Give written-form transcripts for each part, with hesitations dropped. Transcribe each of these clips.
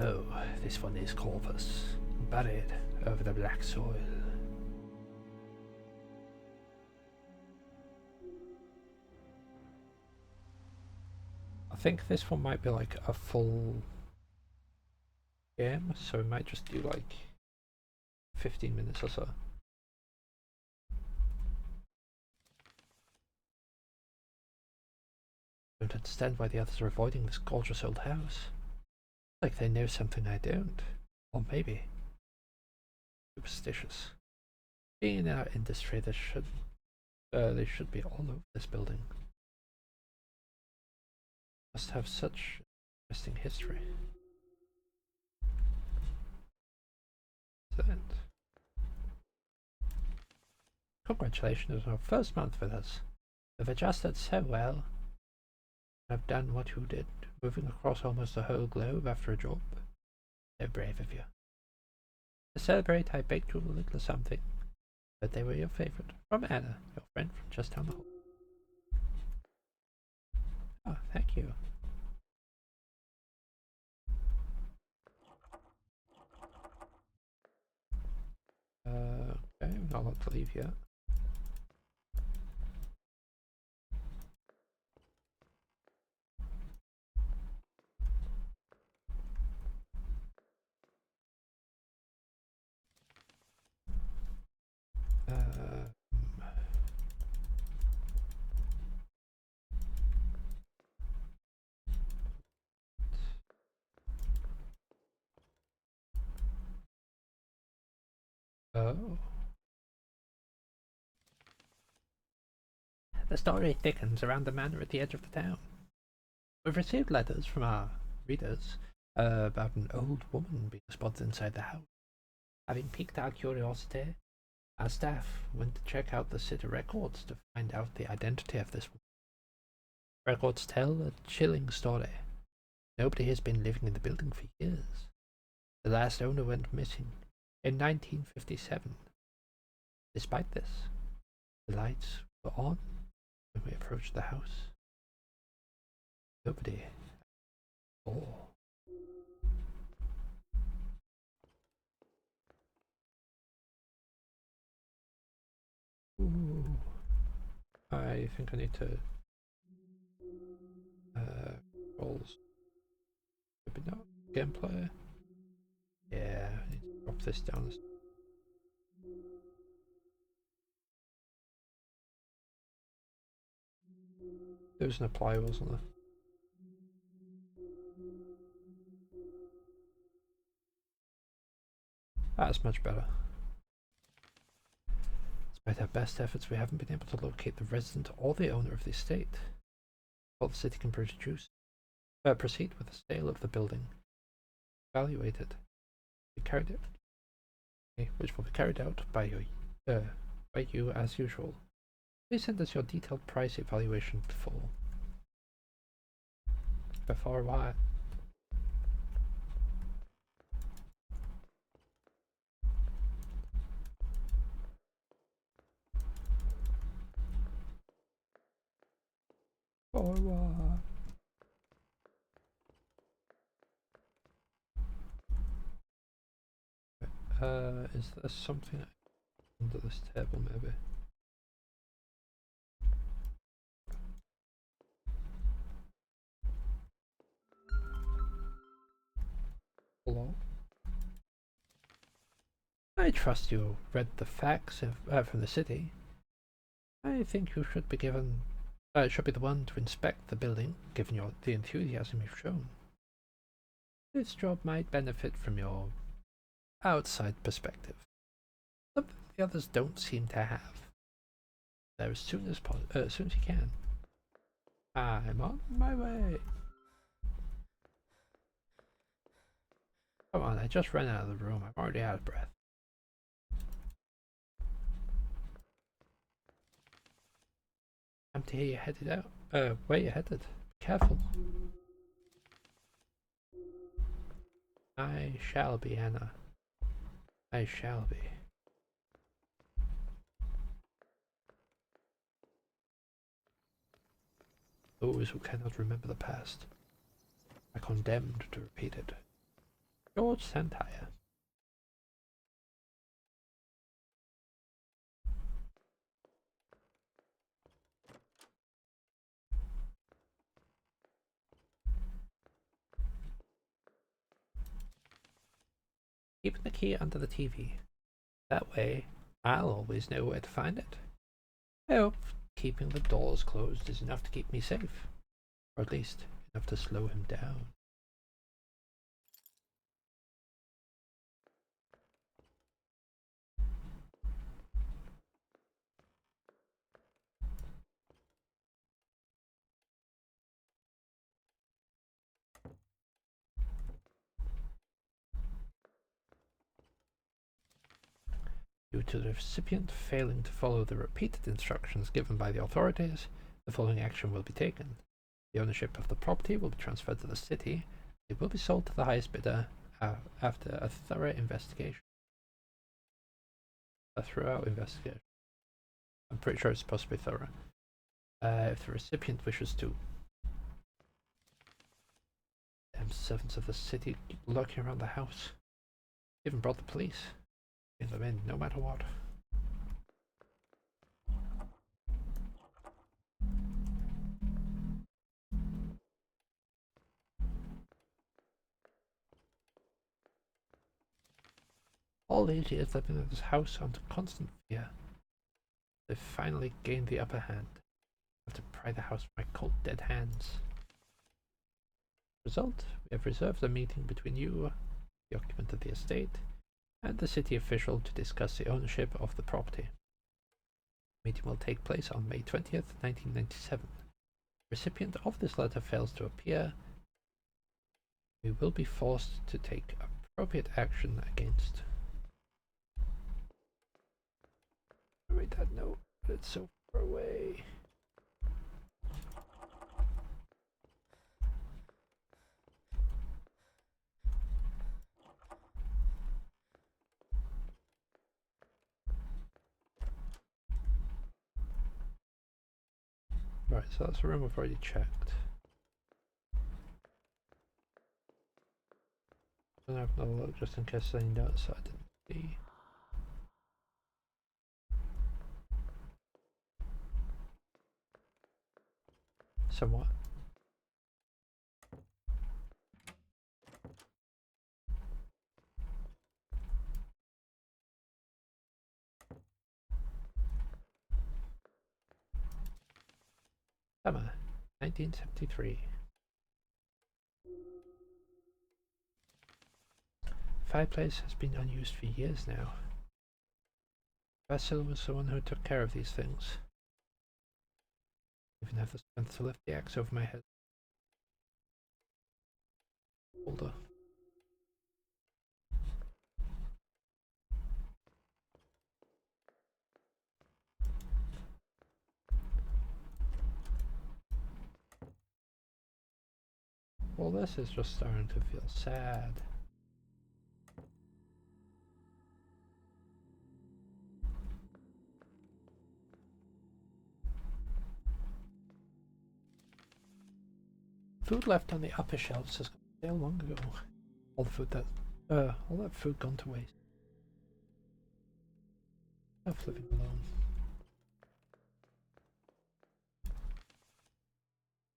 Oh, this one is Korpus, buried over the black soil. I think this one might be like a full game, so we might just do like 15 minutes or so. I don't understand why the others are avoiding this gorgeous old house. Like they know something I don't. Or maybe superstitious. Being in our industry, they should be all over this building. Must have such interesting history. Excellent. Congratulations on our first month with us. You've adjusted so well. Have done what you did, moving across almost the whole globe after a job. So brave of you. To celebrate, I baked you a little something, but they were your favorite. From Anna, your friend from just down the hall. Oh, thank you. Okay, I'm not allowed to leave yet. Oh. The story thickens around the manor at the edge of the town. We've received letters from our readers about an old woman being spotted inside the house. Having piqued our curiosity, our staff went to check out the city records to find out the identity of this woman. Records tell a chilling story. Nobody has been living in the building for years. The last owner went missing in 1957. Despite this, the lights were on when we approached the house. Nobody. Oh. Ooh. I think I need to roles. Maybe not gameplay. Yeah, I need to drop this down. There was an apply, wasn't there? That's much better. Despite our best efforts, we haven't been able to locate the resident or the owner of the estate. While the city can proceed with the sale of the building, evaluated, which will be carried out by you as usual. Please send us your detailed price evaluation before what? For what? Is there something under this table, maybe? Hello? I trust you read the facts from the city. I think you should be should be the one to inspect the building, given the enthusiasm you've shown. This job might benefit from your outside perspective, something the others don't seem to have. There as soon as you can. I'm on my way. Come on, I just ran out of the room. I'm already out of breath. I'm to hear you headed out. Where you headed? Be careful. I shall be, Anna. I shall be. Those who cannot remember the past are condemned to repeat it. George Santire. Keeping the key under the TV. That way, I'll always know where to find it. I hope keeping the doors closed is enough to keep me safe. Or at least enough to slow him down. Due to the recipient failing to follow the repeated instructions given by the authorities, the following action will be taken. The ownership of the property will be transferred to the city. It will be sold to the highest bidder after a thorough investigation. A thorough investigation. I'm pretty sure it's supposed to be thorough. If the recipient wishes to. Damn servants of the city keep lurking around the house. Even brought the police. Get them in no matter what. All these years living in this house under constant fear, they've finally gained the upper hand. I have to pry the house from my cold dead hands. Result, we have reserved a meeting between you, the occupant of the estate, and the city official to discuss the ownership of the property. The meeting will take place on May 20th, 1997. The recipient of this letter fails to appear. We will be forced to take appropriate action against. Read that note, but it's so far away. Right, so that's a room I've already checked. I'm gonna have another look just in case any notes I didn't see. Somewhat. Summer, 1973. Fireplace has been unused for years now. Vasil was the one who took care of these things. I even have the strength to lift the axe over my head. Older. Well, this is just starting to feel sad. Food left on the upper shelves has gone stale long ago. All that food gone to waste. Enough living alone.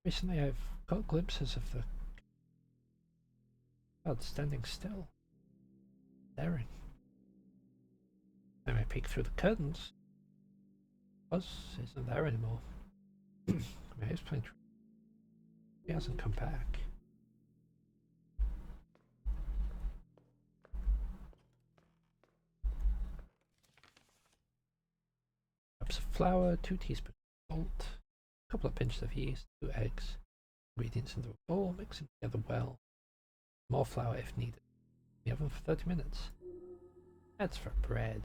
Recently I've got glimpses of the crowd standing still, staring. Then I peek through the curtains. Buzz isn't there anymore. My house playing. He hasn't come back. Cups of flour, 2 teaspoons of salt, a couple of pinches of yeast, 2 eggs. Ingredients into a bowl, mixing together well. More flour if needed. In the oven for 30 minutes. That's for bread.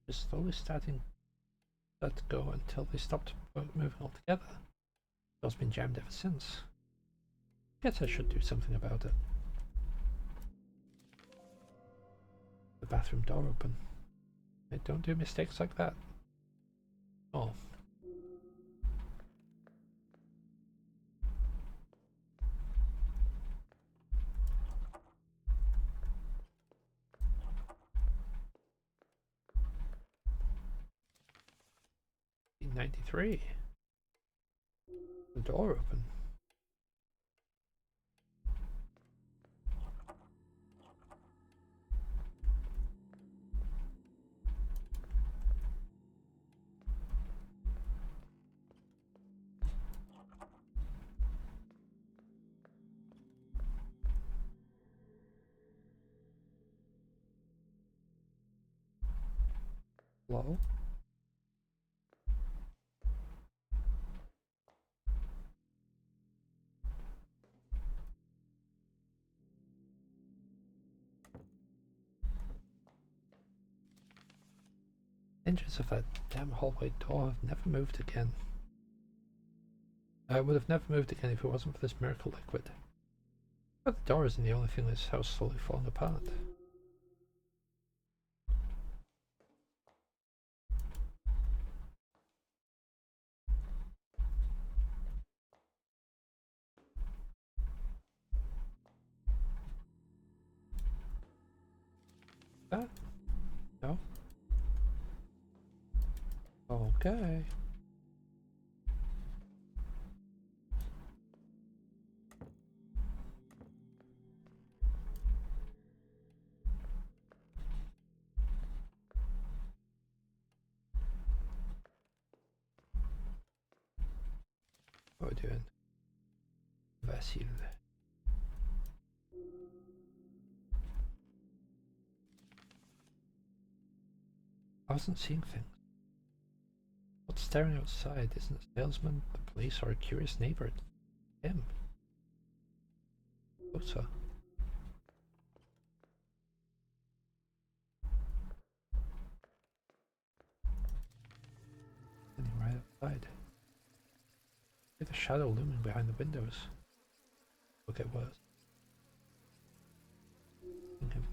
Just slowly starting to go until they stopped moving altogether. It's been jammed ever since. Guess I should do something about it. The bathroom door open. I don't do mistakes like that. Oh. '93. The door open. Hello? Hinges of that damn hallway door have never moved again. I would have never moved again if it wasn't for this miracle liquid. But the door isn't the only thing in this house slowly falling apart. That? No? Okay. What are we doing? Vasil. I wasn't seeing things. What's staring outside isn't a salesman, the police, or a curious neighbor. It's him. Closer. Standing right outside. With a shadow looming behind the windows. Will get worse. Him.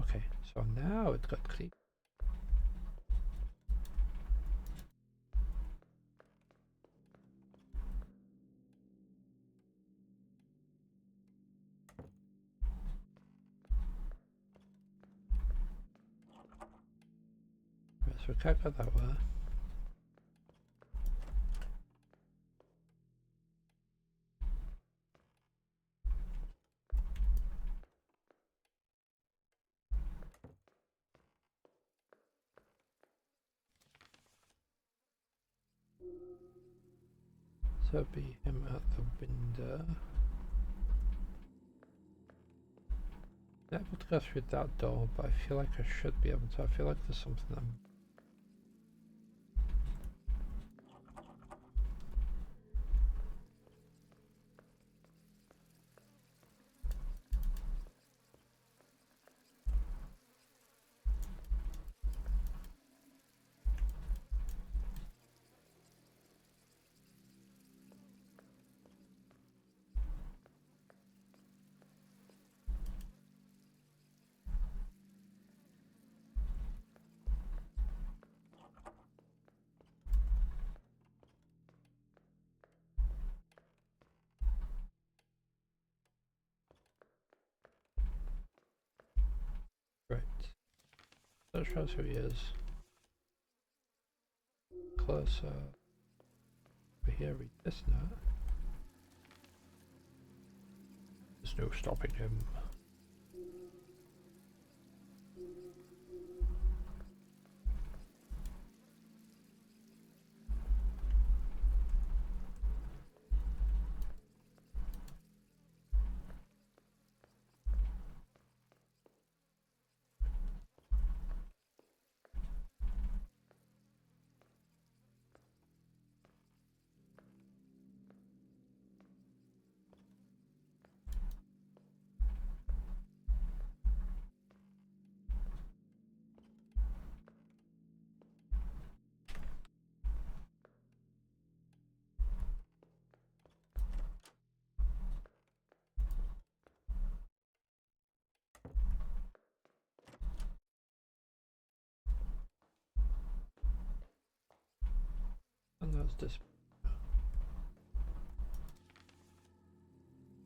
Okay, so now it got creepy. Right, so we can't go that way. So it'd be him at the window. Not able to go through that door, but I feel like I should be able to. I feel like there's something I'm... Right. That shows who he is. Closer. Over here, read this note. There's no stopping him. has disappeared.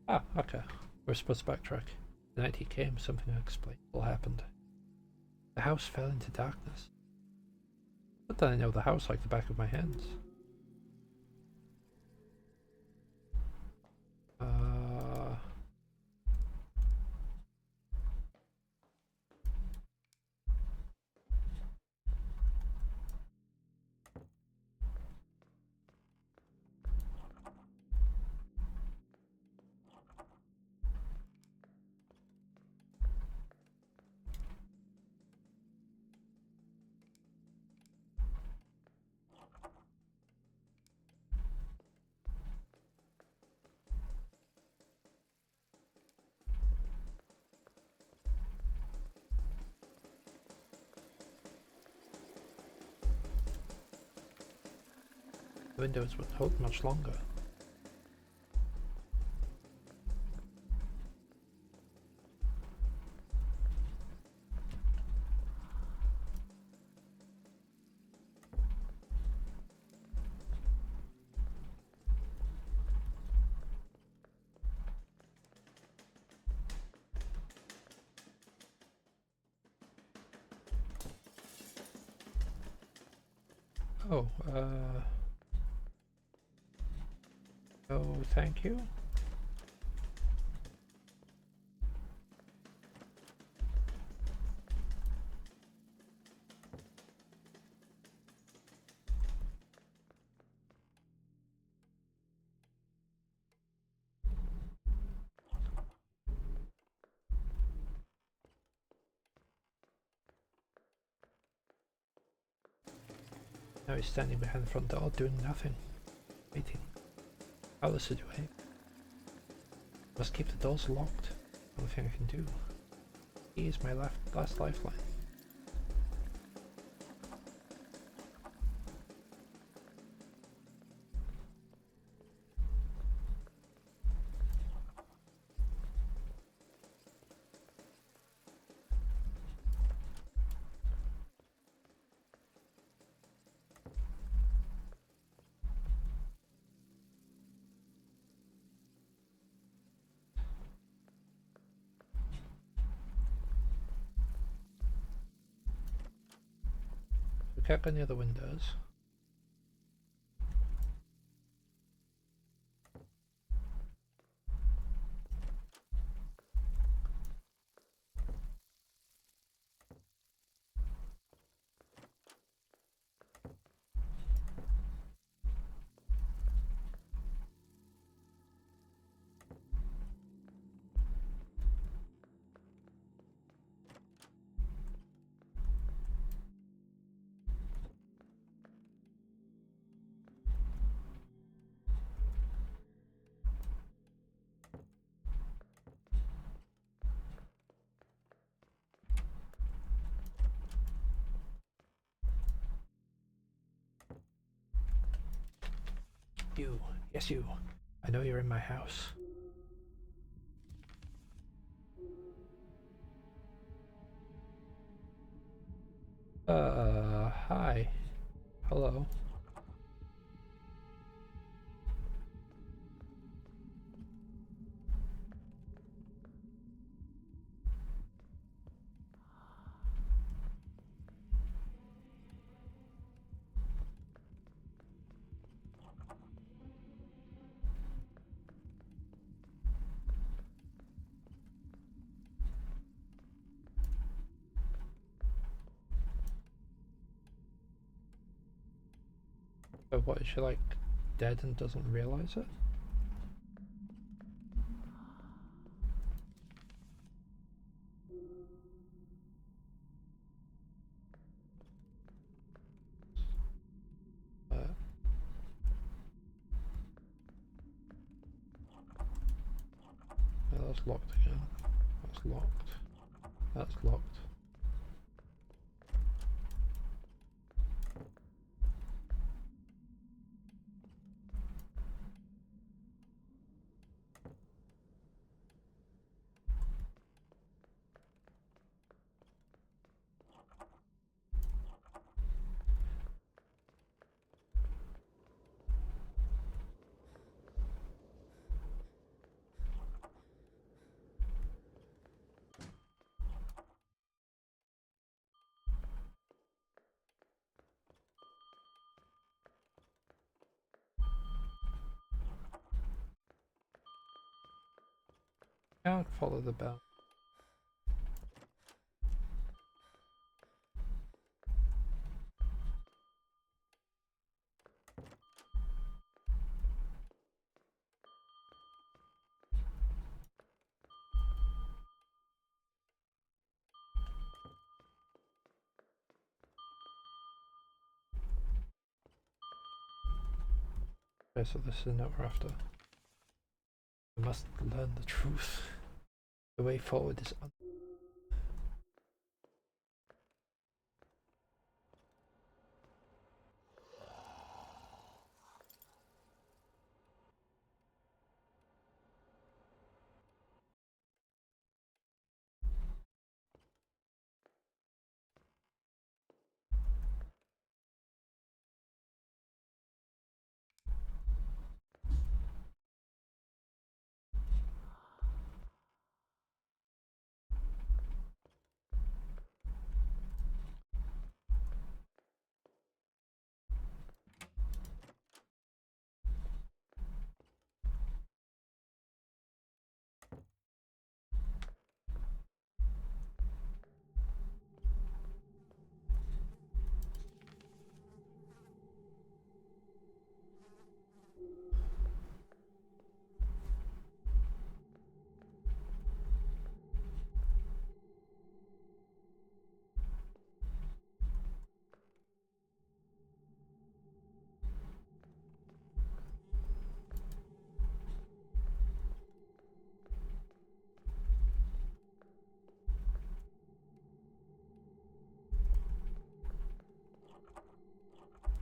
Ah, okay. We're supposed to backtrack. The night he came, something unexplainable happened. The house fell into darkness. But then I know the house like the back of my hands. The windows wouldn't hold much longer. Oh, oh, thank you. Now he's standing behind the front door, doing nothing. Waiting. Powerless to do anything. Must keep the doors locked. Only thing I can do. He is my last lifeline. We can't go near the windows. You, yes you. I know you're in my house. Hi. Hello. But what, is she like dead and doesn't realize it? Yeah, that's locked again. That's locked. That's locked. Can't follow the bell. Okay, so this is not what we're after. We must learn the truth. The way forward is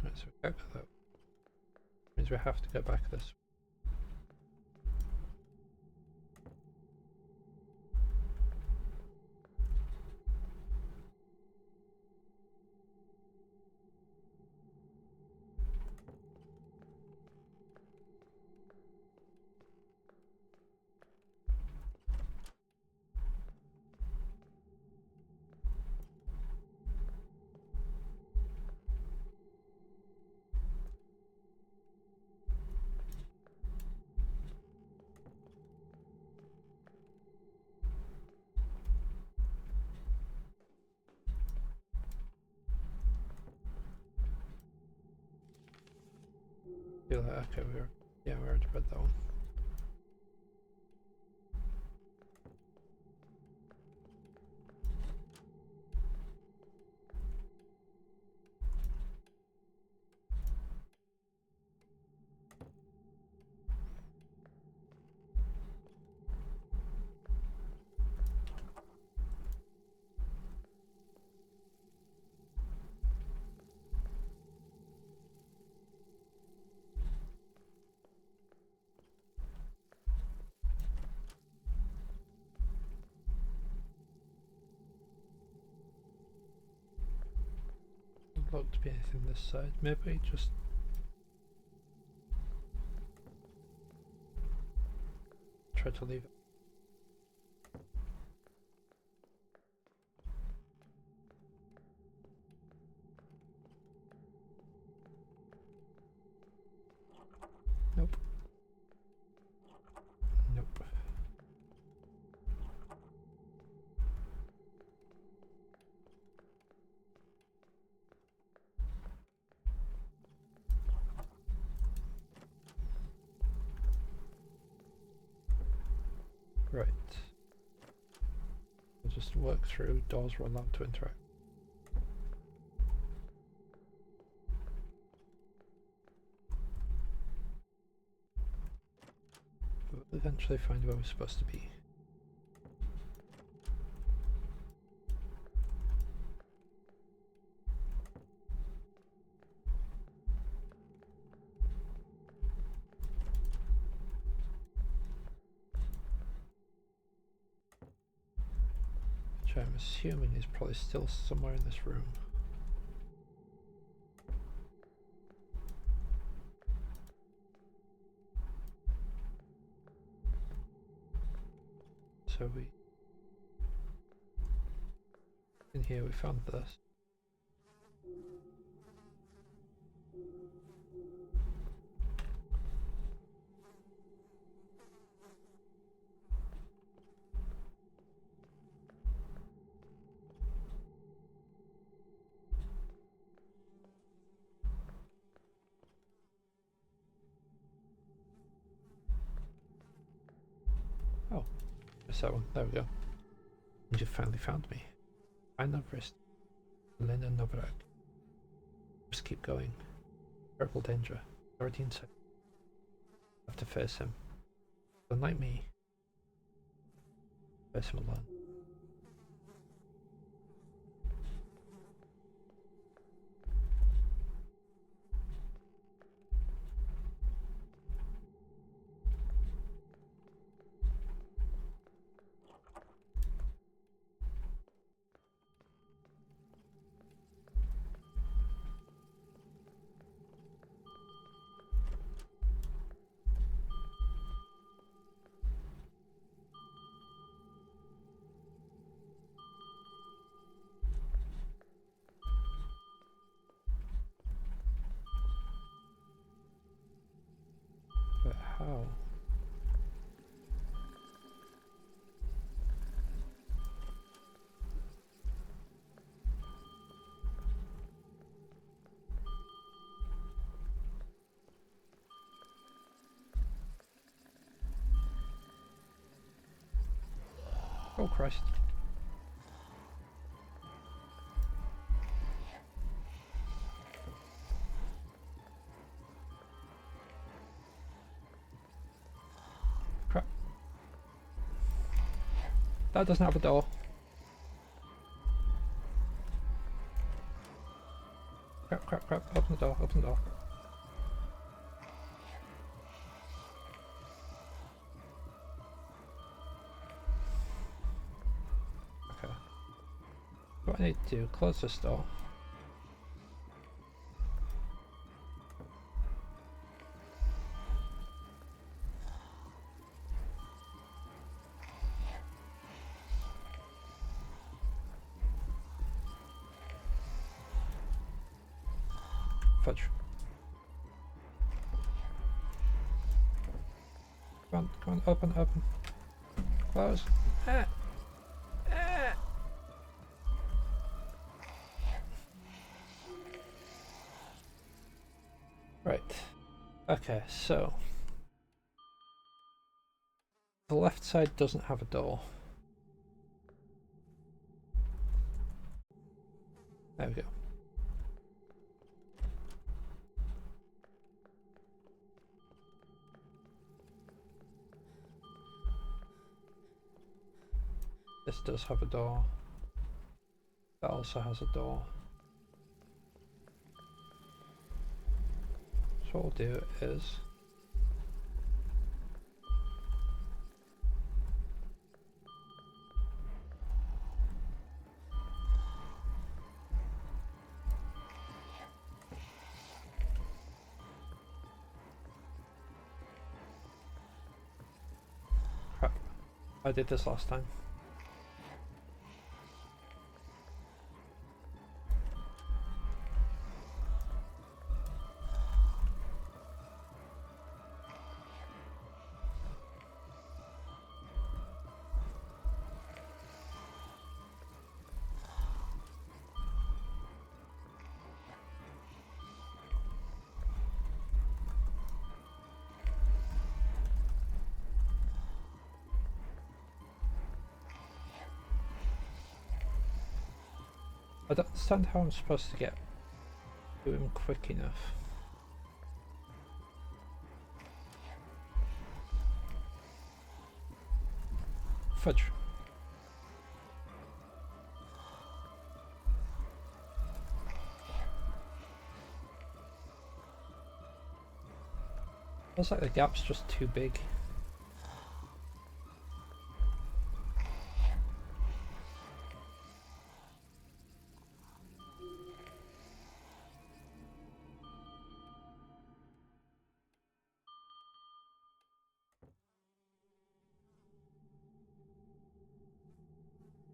right, so we go that. Means we have to go back this way. Feel like, okay, we already read that one. Look to be anything this side. Maybe just try to leave it. Nope. Nope. Right. We'll just work through. Doors were allowed to interact. We'll eventually find where we're supposed to be. Which I'm assuming is probably still somewhere in this room. So in here we found this. So, there we go. And you finally found me. Find the wrist. Lena Novak. Just keep going. Terrible danger. 13 seconds. Have to face him. Unlike me. Face him alone. But how? Oh Christ. Crap. That doesn't have a door. Crap, crap, crap. Open the door, open the door. Okay. What I need to do, close this door. Fudge. Come on, open, open. Close. Ah. Ah. Right. Okay, so the left side doesn't have a door. There we go. This does have a door. That also has a door. So what we'll do is crap. I did this last time. I don't understand how I'm supposed to get to him quick enough. Fudge. Feels like the gap's just too big.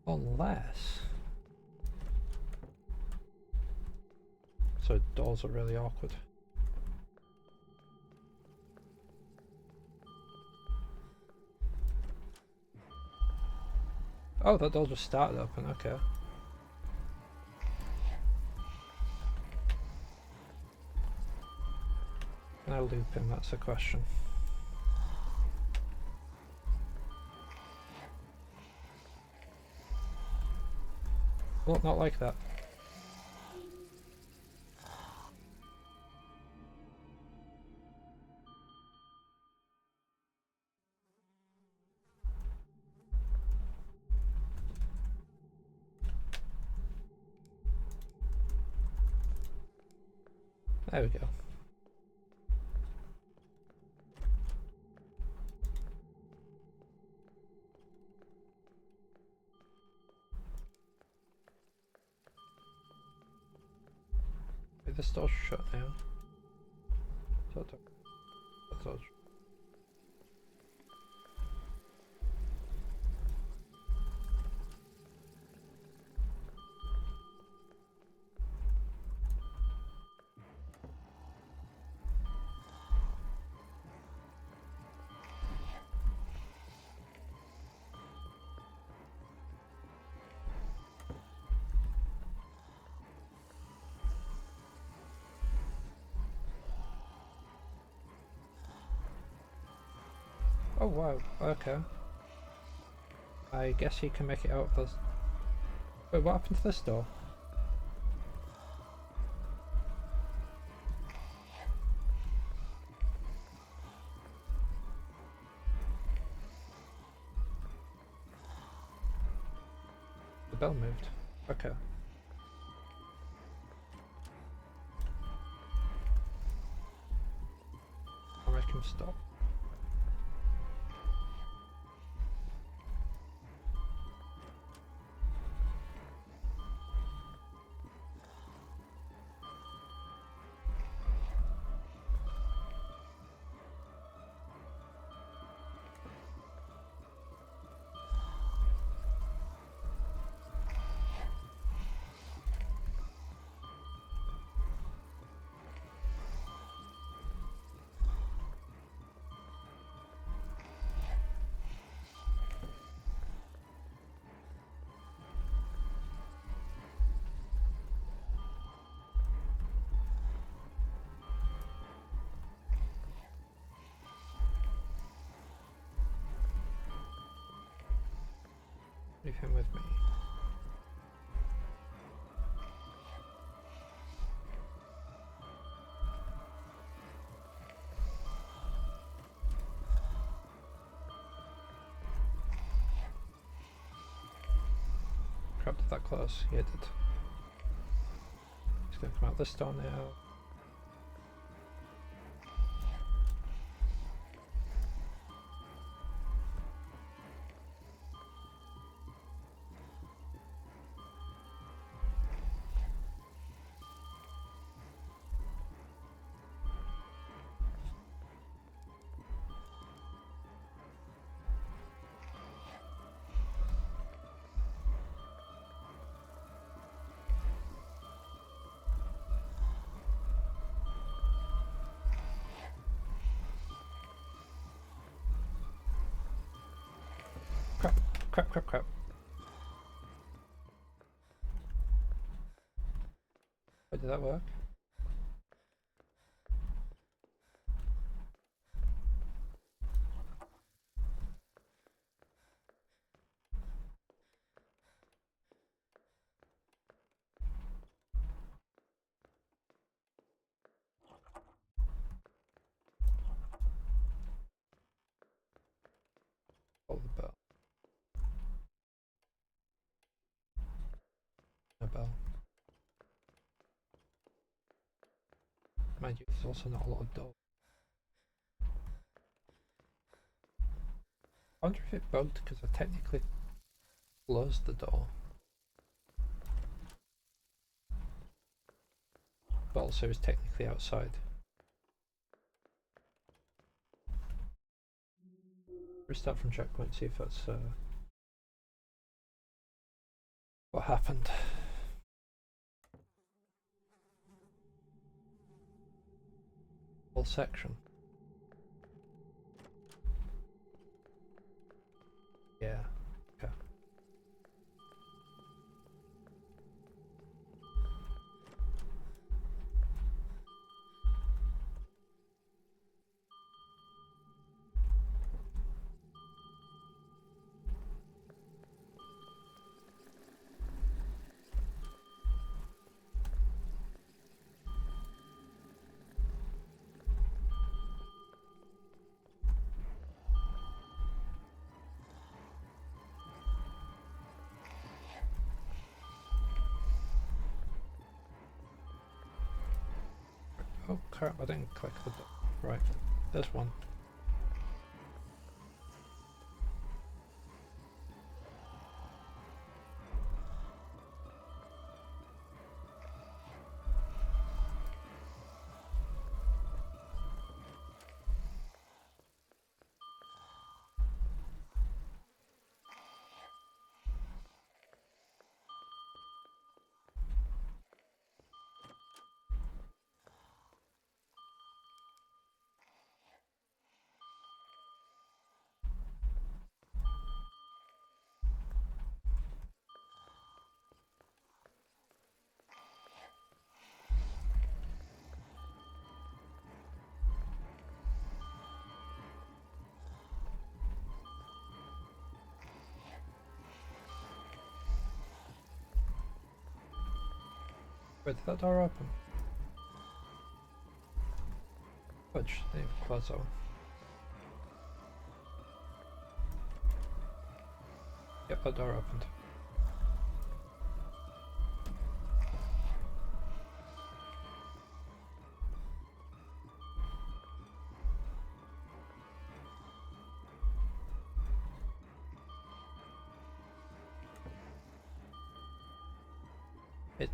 Unless... So doors are really awkward. Oh, that door just started open, okay. Can I loop him? That's the question. Well, not like that. There we go. Wait, this door's shut now. That door's... Oh wow, okay. I guess he can make it out of this. Wait, what happened to this door? The bell moved. Okay. I'll make him stop. Leave him with me. Crap, did that close? Yeah, it did. He's gonna come out this door now. Crap, crap, crap, crap. Wait, did that work? Hold the bell. No bell. Mind you, there's also not a lot of doors. I wonder if it bugged because I technically closed the door. But also is technically outside. Restart from checkpoint, see if that's what happened. Whole section. Yeah, okay. Oh crap, I didn't click the door. Right, there's one. Wait, did that door open? Fudge, they close that one. Yep, that door opened.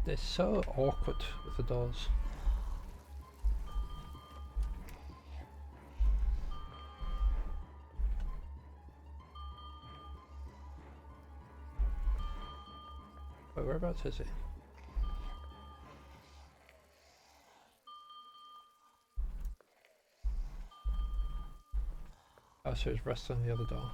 It's so awkward with the doors. Wait, whereabouts is it? Oh, so it's resting on the other door.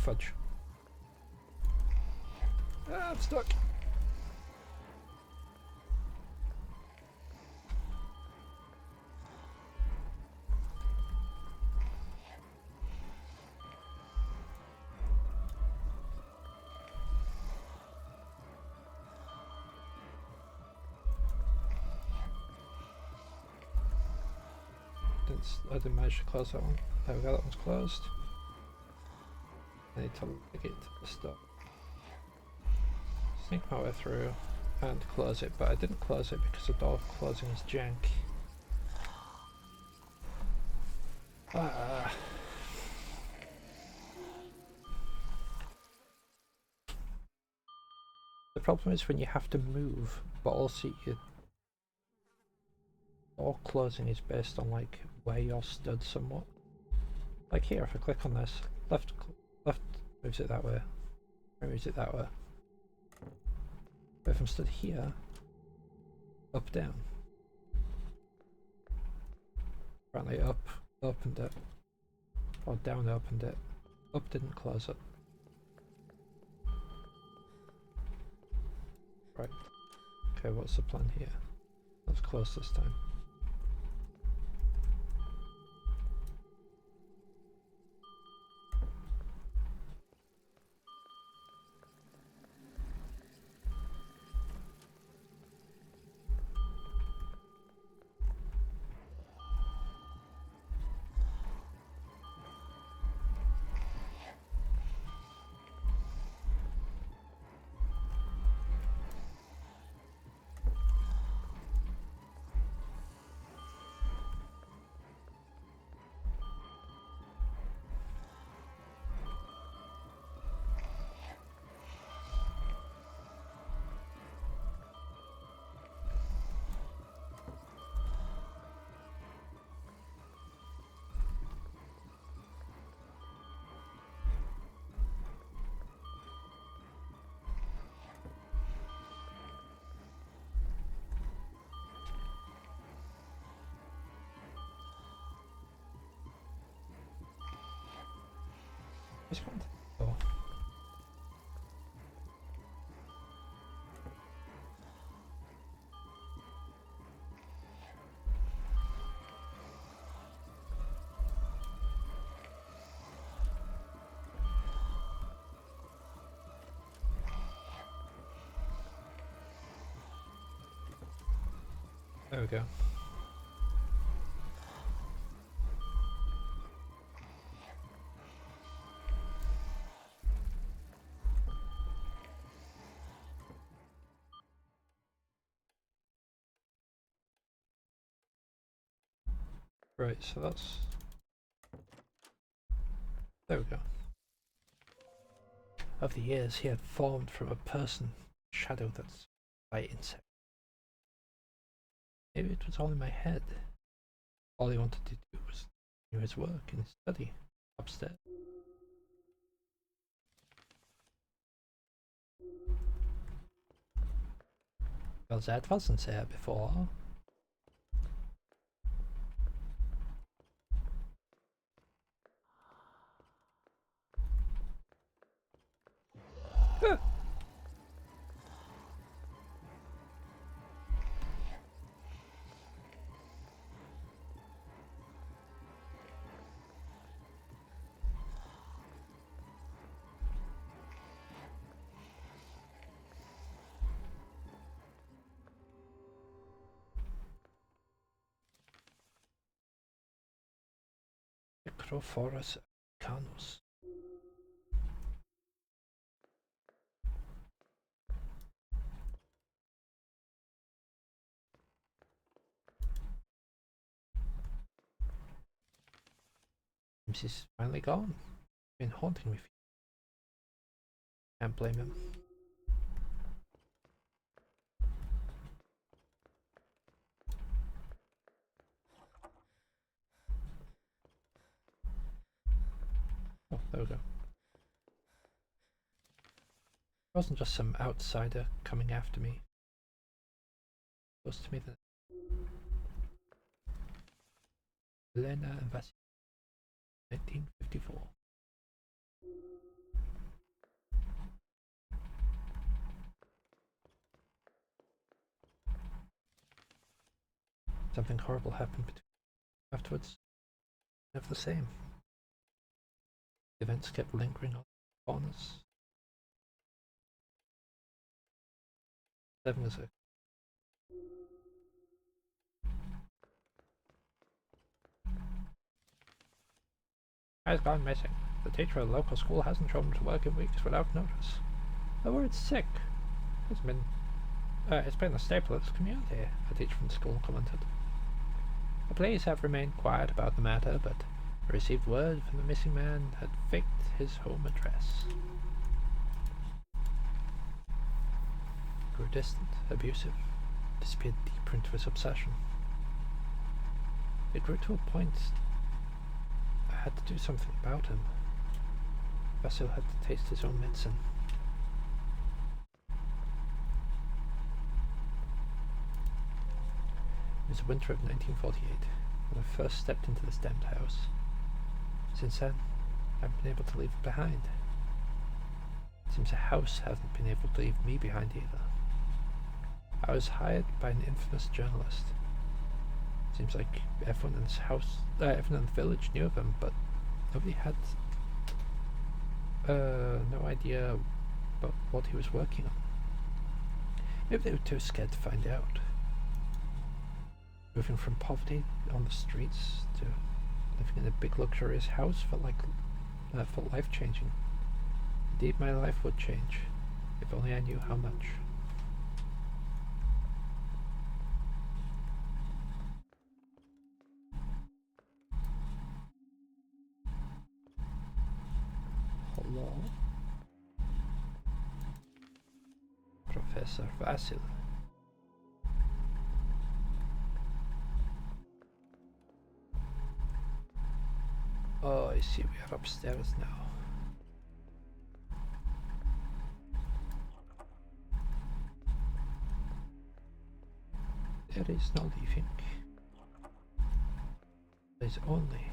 Fudge. Ah, I'm stuck! I didn't manage to close that one. There we go, that one's closed. I need to get to the stop. Sneak my way through and close it, but I didn't close it because the door closing is jank. Ah. The problem is when you have to move, but also your door closing is based on like where you're stood somewhat. Like here, if I click on this, left moves it that way, right moves it that way. But if I'm stood here, up, down. Apparently up opened it, or down opened it. Up didn't close it. Right. Okay, what's the plan here? Let's close this time. Which one? Oh. There we go. Right, so that's... There we go. Over the years, he had formed from a person, shadow that's by insect. Maybe it was all in my head. All he wanted to do was do his work in his study upstairs. Well, that wasn't there before. Microphorus canus. Seems he's finally gone. Been haunting me. Can't blame him. Oh, there we go. It wasn't just some outsider coming after me. It was to me that Elena and Vasily, 1954. Something horrible happened afterwards. Never the same. The events kept lingering on us. 7 was a has gone missing. The teacher of the local school hasn't shown to work in weeks without notice. The word sick has been it's been a staple of this community, a teacher from the school commented. The police have remained quiet about the matter, but received word from the missing man had faked his home address. Grew distant, abusive, disappeared deeper into his obsession. It grew to a point I had to do something about him. Vasil had to taste his own medicine. It was the winter of 1948 when I first stepped into this damned house. Since then, I haven't been able to leave it behind. It seems the house hasn't been able to leave me behind either. I was hired by an infamous journalist. Seems like everyone in this house, everyone in the village knew of him, but nobody had no idea about what he was working on. Maybe they were too scared to find out. Moving from poverty on the streets to living in a big luxurious house felt life-changing. Indeed, my life would change, if only I knew how much. Hello? Professor Vasil. Oh, I see, we are upstairs now. There is no leaving. There is only...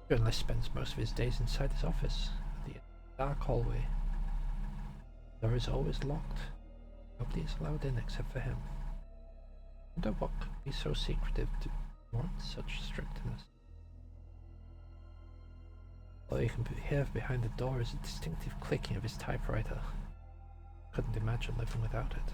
The journalist spends most of his days inside his office, the dark hallway. The door is always locked. Nobody is allowed in except for him. I wonder what could be so secretive to warrant such strictness. All you can hear behind the door is a distinctive clicking of his typewriter. Couldn't imagine living without it.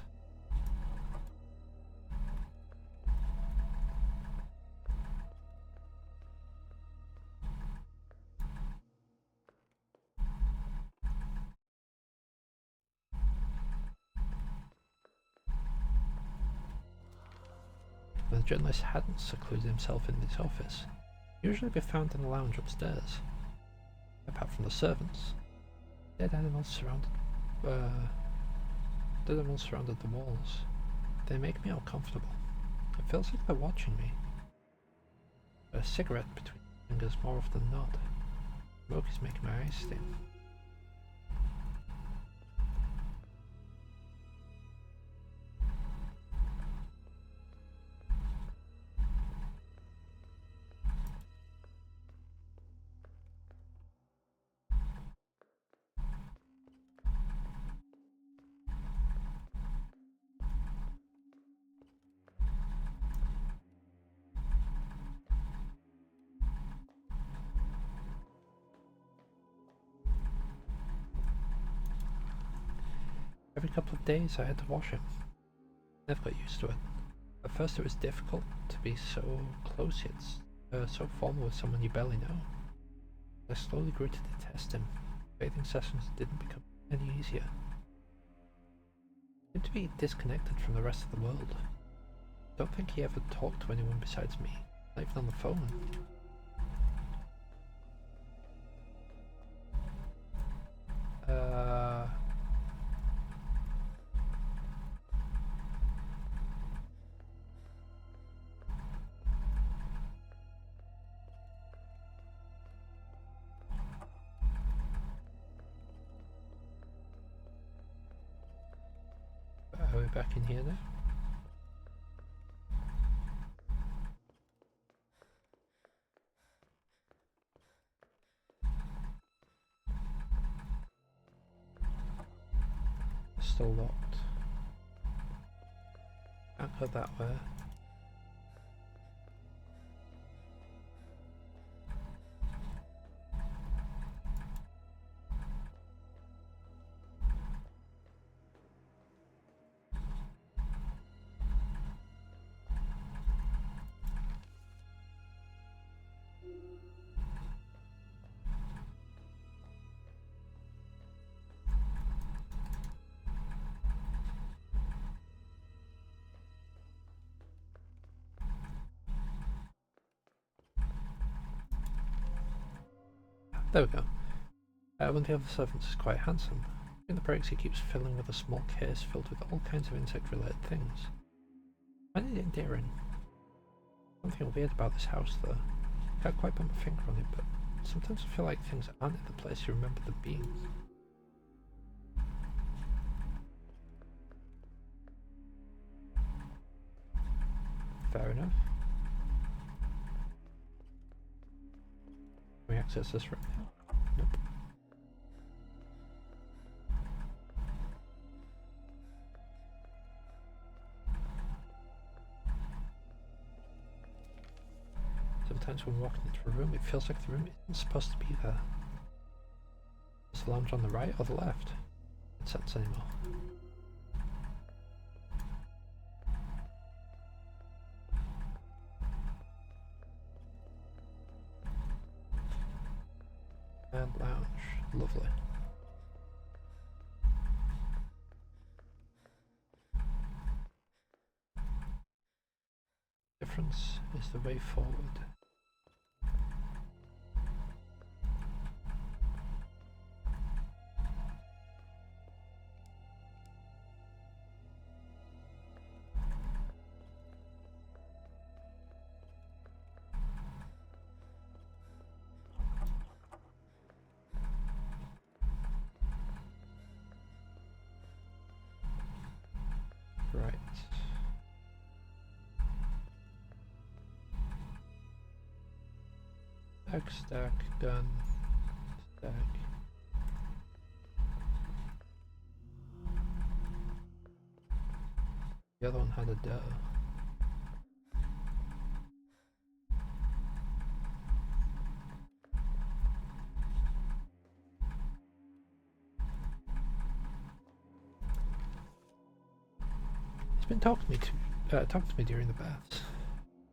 The journalist hadn't secluded himself in his office. He'd usually be found in the lounge upstairs. Apart from the servants, dead animals surrounded the walls. They make me uncomfortable. It feels like they're watching me. A cigarette between fingers more often than not. Smoke is making my eyes sting. Every couple of days I had to wash him. Never got used to it. At first it was difficult to be so close yet so formal with someone you barely know. I slowly grew to detest him. Bathing sessions didn't become any easier. He seemed to be disconnected from the rest of the world. I don't think he ever talked to anyone besides me, not even on the phone. Are we back in here now? Still locked. Can't go that way. There we go. One of the other servants is quite handsome. In the breaks he keeps filling with a small case filled with all kinds of insect-related things. I find it endearing. Something weird about this house though. Can't quite put my finger on it, but sometimes I feel like things aren't in the place you remember them being. Fair enough. Can we access this room now? Nope. Sometimes when walking into a room, it feels like the room isn't supposed to be there. Is the lounge on the right or the left? It doesn't sense anymore. And lounge. Lovely. Difference is the way forward. Right. Stack, gun, stack. The other one had a doe. He's been talking to me during the baths.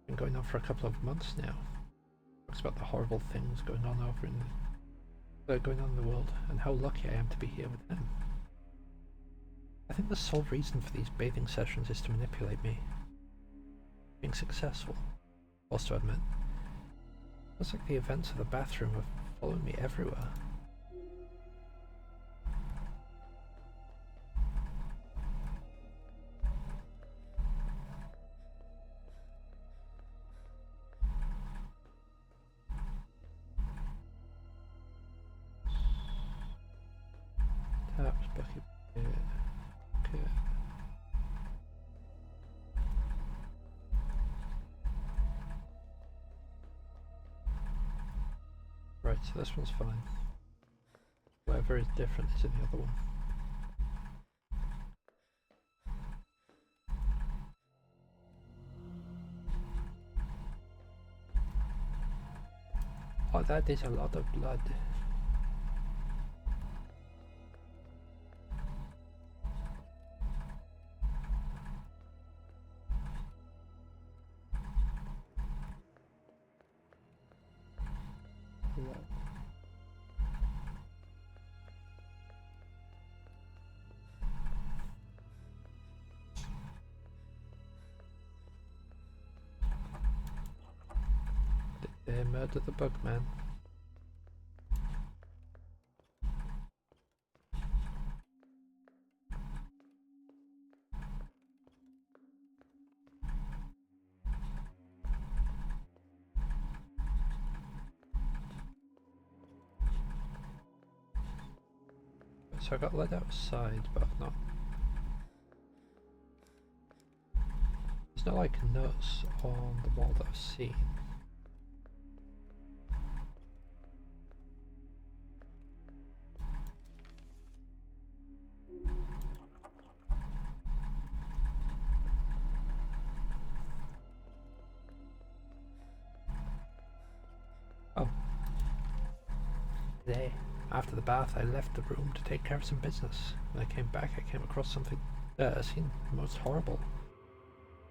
Been going on for a couple of months now. Talks about the horrible things going on in the world, and how lucky I am to be here with him. I think the sole reason for these bathing sessions is to manipulate me. being successful. Also to admit, looks like the events of the bathroom have followed me everywhere. Taps, bucket, okay. Right, so this one's fine. Whatever is different is in the other one. Oh, that is a lot of blood. They murdered the bug man. So I got led outside, but not. There's no like notes on the wall that I've seen. Oh. Today, after the bath, I left the room to take care of some business. When I came back, I came across something that seemed most horrible.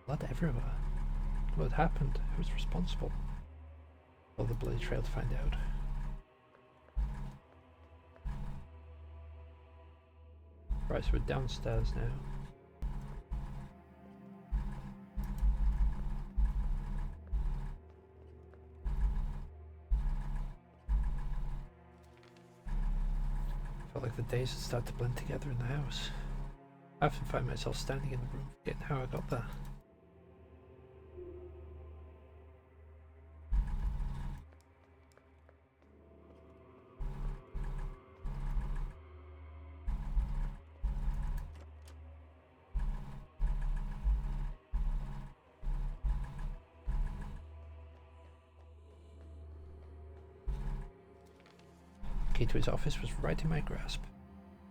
Blood everywhere. What had happened? Who was responsible? Follow the bloody trail to find out. Right, so we're downstairs now. Felt like the days had started to blend together in the house. I often find myself standing in the room, forgetting how I got there. The key to his office was right in my grasp.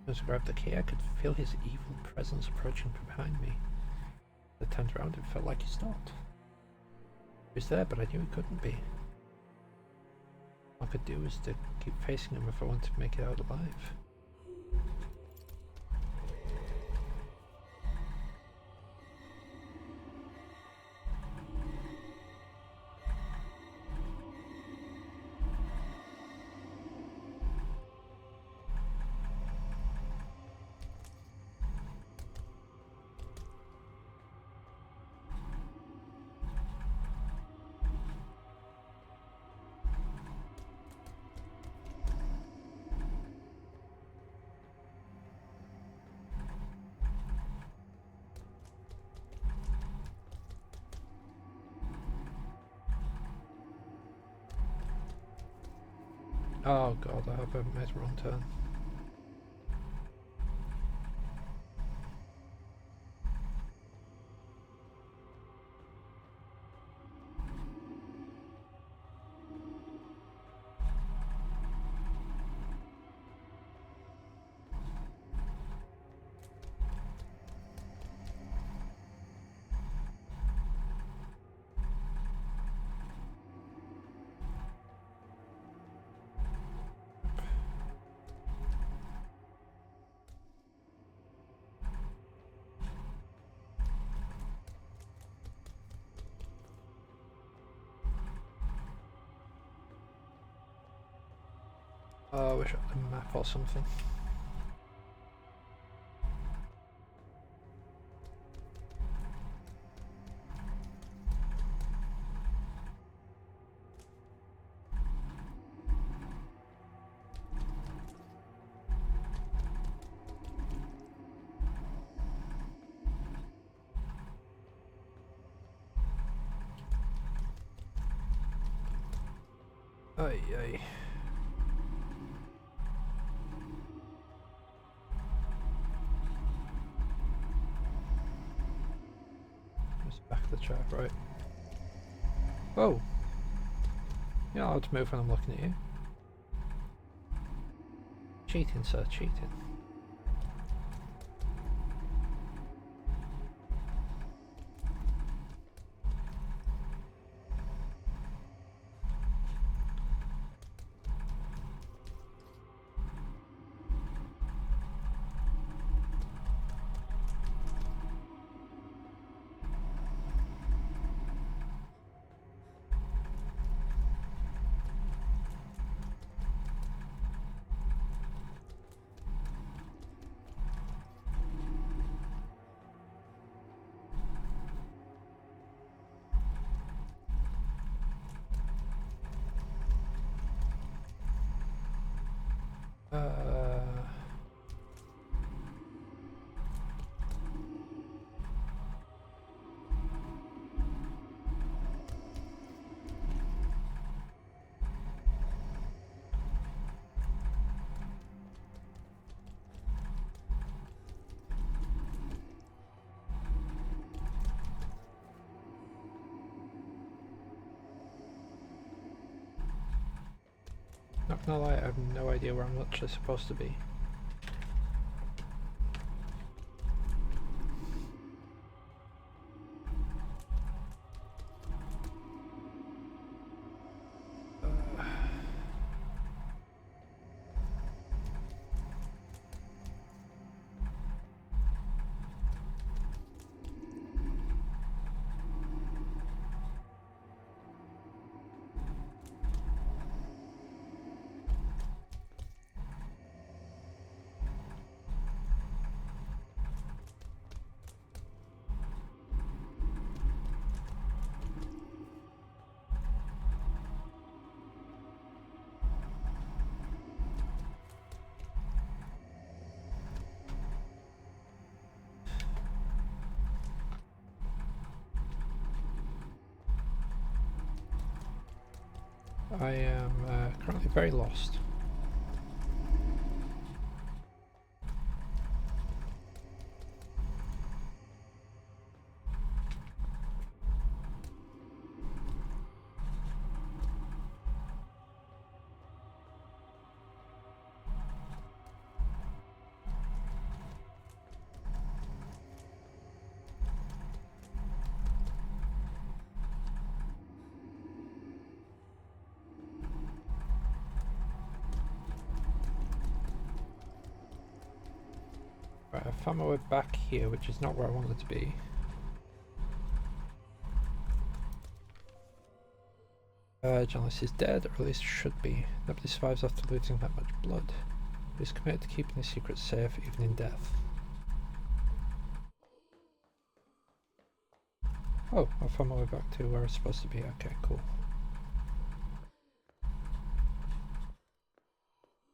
As I grabbed the key, I could feel his evil presence approaching from behind me. As I turned around, it felt like he stopped. He was there, but I knew he couldn't be. All I could do was to keep facing him if I wanted to make it out alive. Oh god, I hope I haven't made a wrong turn. Oh, I wish I had a map or something. Ay, ay. Just back the chair, right. Whoa! You're not allowed to move when I'm looking at you. Cheating, sir, cheating. Not gonna lie, I have no idea where I'm actually supposed to be. I am currently very lost. Right, I found my way back here, which is not where I wanted to be. Journalist is dead, or at least should be. Nobody survives after losing that much blood. He's committed to keeping his secret safe, even in death. Oh, I found my way back to where I was supposed to be. Okay, cool.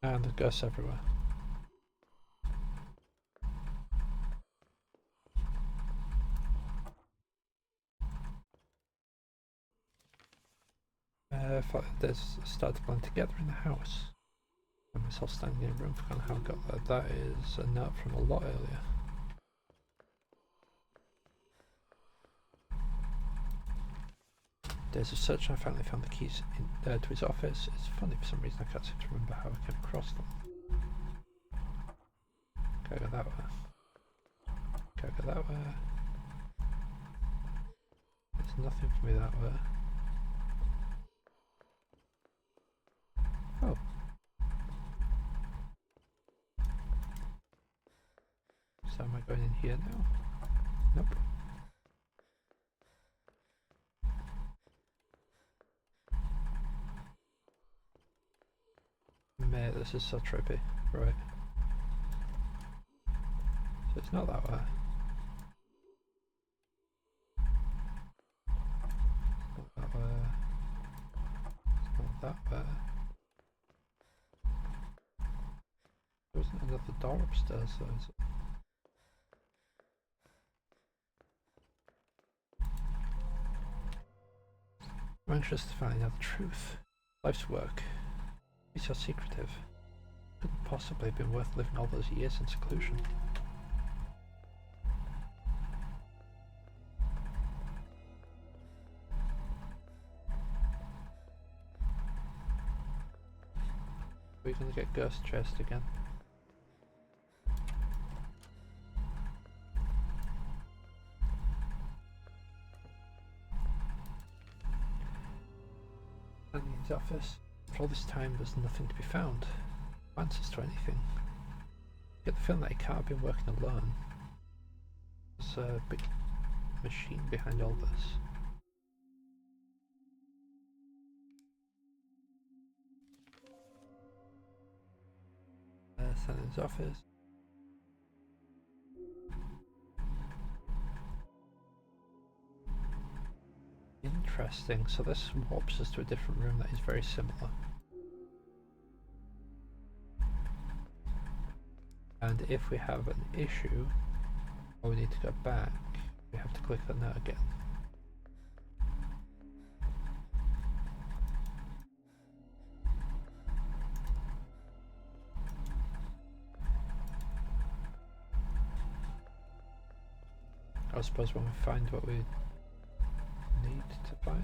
And there's ghosts everywhere. There's started to blend together in the house. I find myself standing in a room, forgotten how I got there. That is a note from a lot earlier. Days of search, I finally found the keys to his office. It's funny, for some reason I can't seem to remember how I came across them. Can I go that way? Can I go that way? There's nothing for me that way. Oh. So am I going in here now? Nope. Mate, this is so trippy. Right. So it's not that way. It's not that way. It's not that way. There isn't another door upstairs though, is it? I'm anxious to find out the truth. Life's work. He's so secretive. Couldn't possibly have been worth living all those years in seclusion. We're gonna get ghost chased again. And in his office. For all this time, there's nothing to be found. No answers to anything. I get the feeling that he can't have been working alone. There's a big machine behind all this. In his office. Interesting, so this warps us to a different room that is very similar. And if we have an issue, or we need to go back, we have to click on that again. I suppose when we find what we need to find.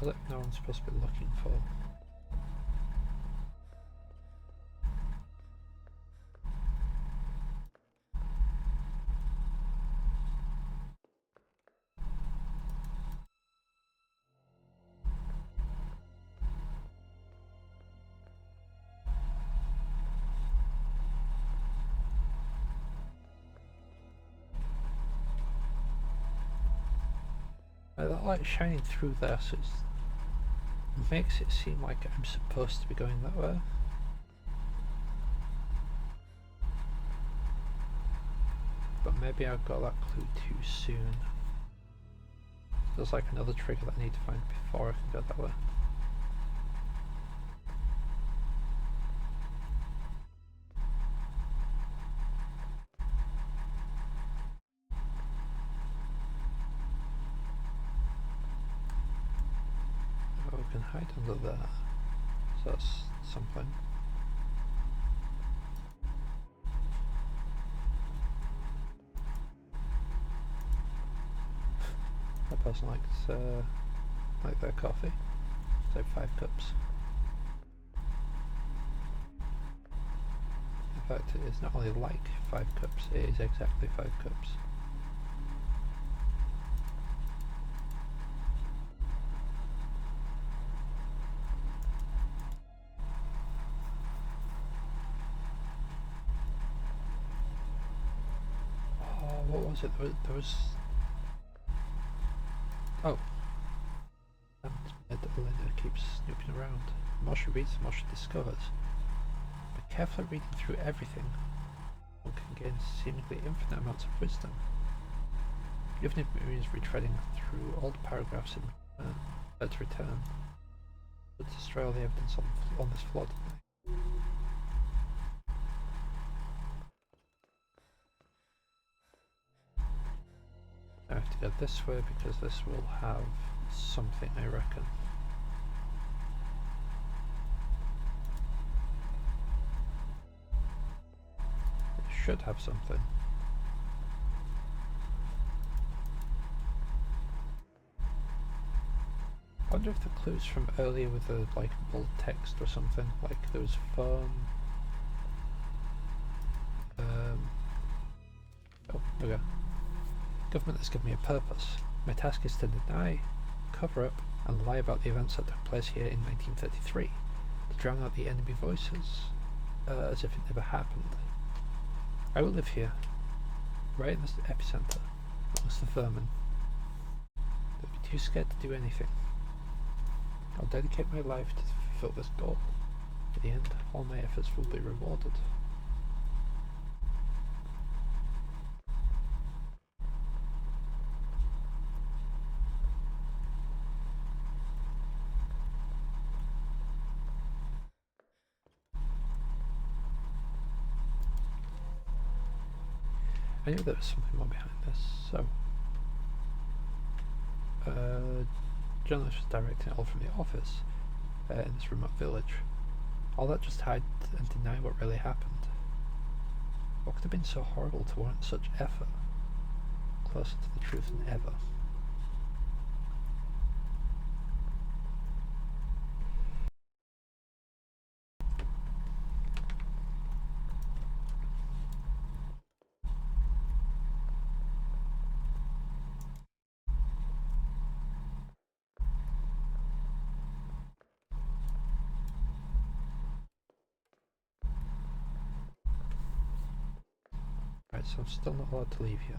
I don't know what I'm supposed to be looking for. That light shining through there, so it makes it seem like I'm supposed to be going that way. But maybe I got that clue too soon. There's like another trigger that I need to find before I can go that way. Oh, we can hide under there. So that's something. That person likes their coffee. So 5 cups. In fact, it is not only like 5 cups, it is exactly 5 cups. Oh, what was it? There was... Oh. And Elena keeps snooping around. The more she reads, the more she discovers. But carefully reading through everything, one can gain seemingly infinite amounts of wisdom. Even if it means retreading through old paragraphs to return, would destroy all the evidence on this flawed thing. I have to go this way because this will have something, I reckon. It should have something. I wonder if the clues from earlier with the like bold text or something, like there was foam. Oh, okay. Government has given me a purpose. My task is to deny, cover up, and lie about the events that took place here in 1933, to drown out the enemy voices, as if it never happened. I will live here, right in the epicenter, amongst the vermin. They'll be too scared to do anything. I'll dedicate my life to fulfill this goal. In the end, all my efforts will be rewarded. I knew there was something more behind this, so... journalist was directing it all from the office in this remote village. All that just hide and deny what really happened. What could have been so horrible to warrant such effort? Closer to the truth than ever. Right, so I'm still not allowed to leave yet.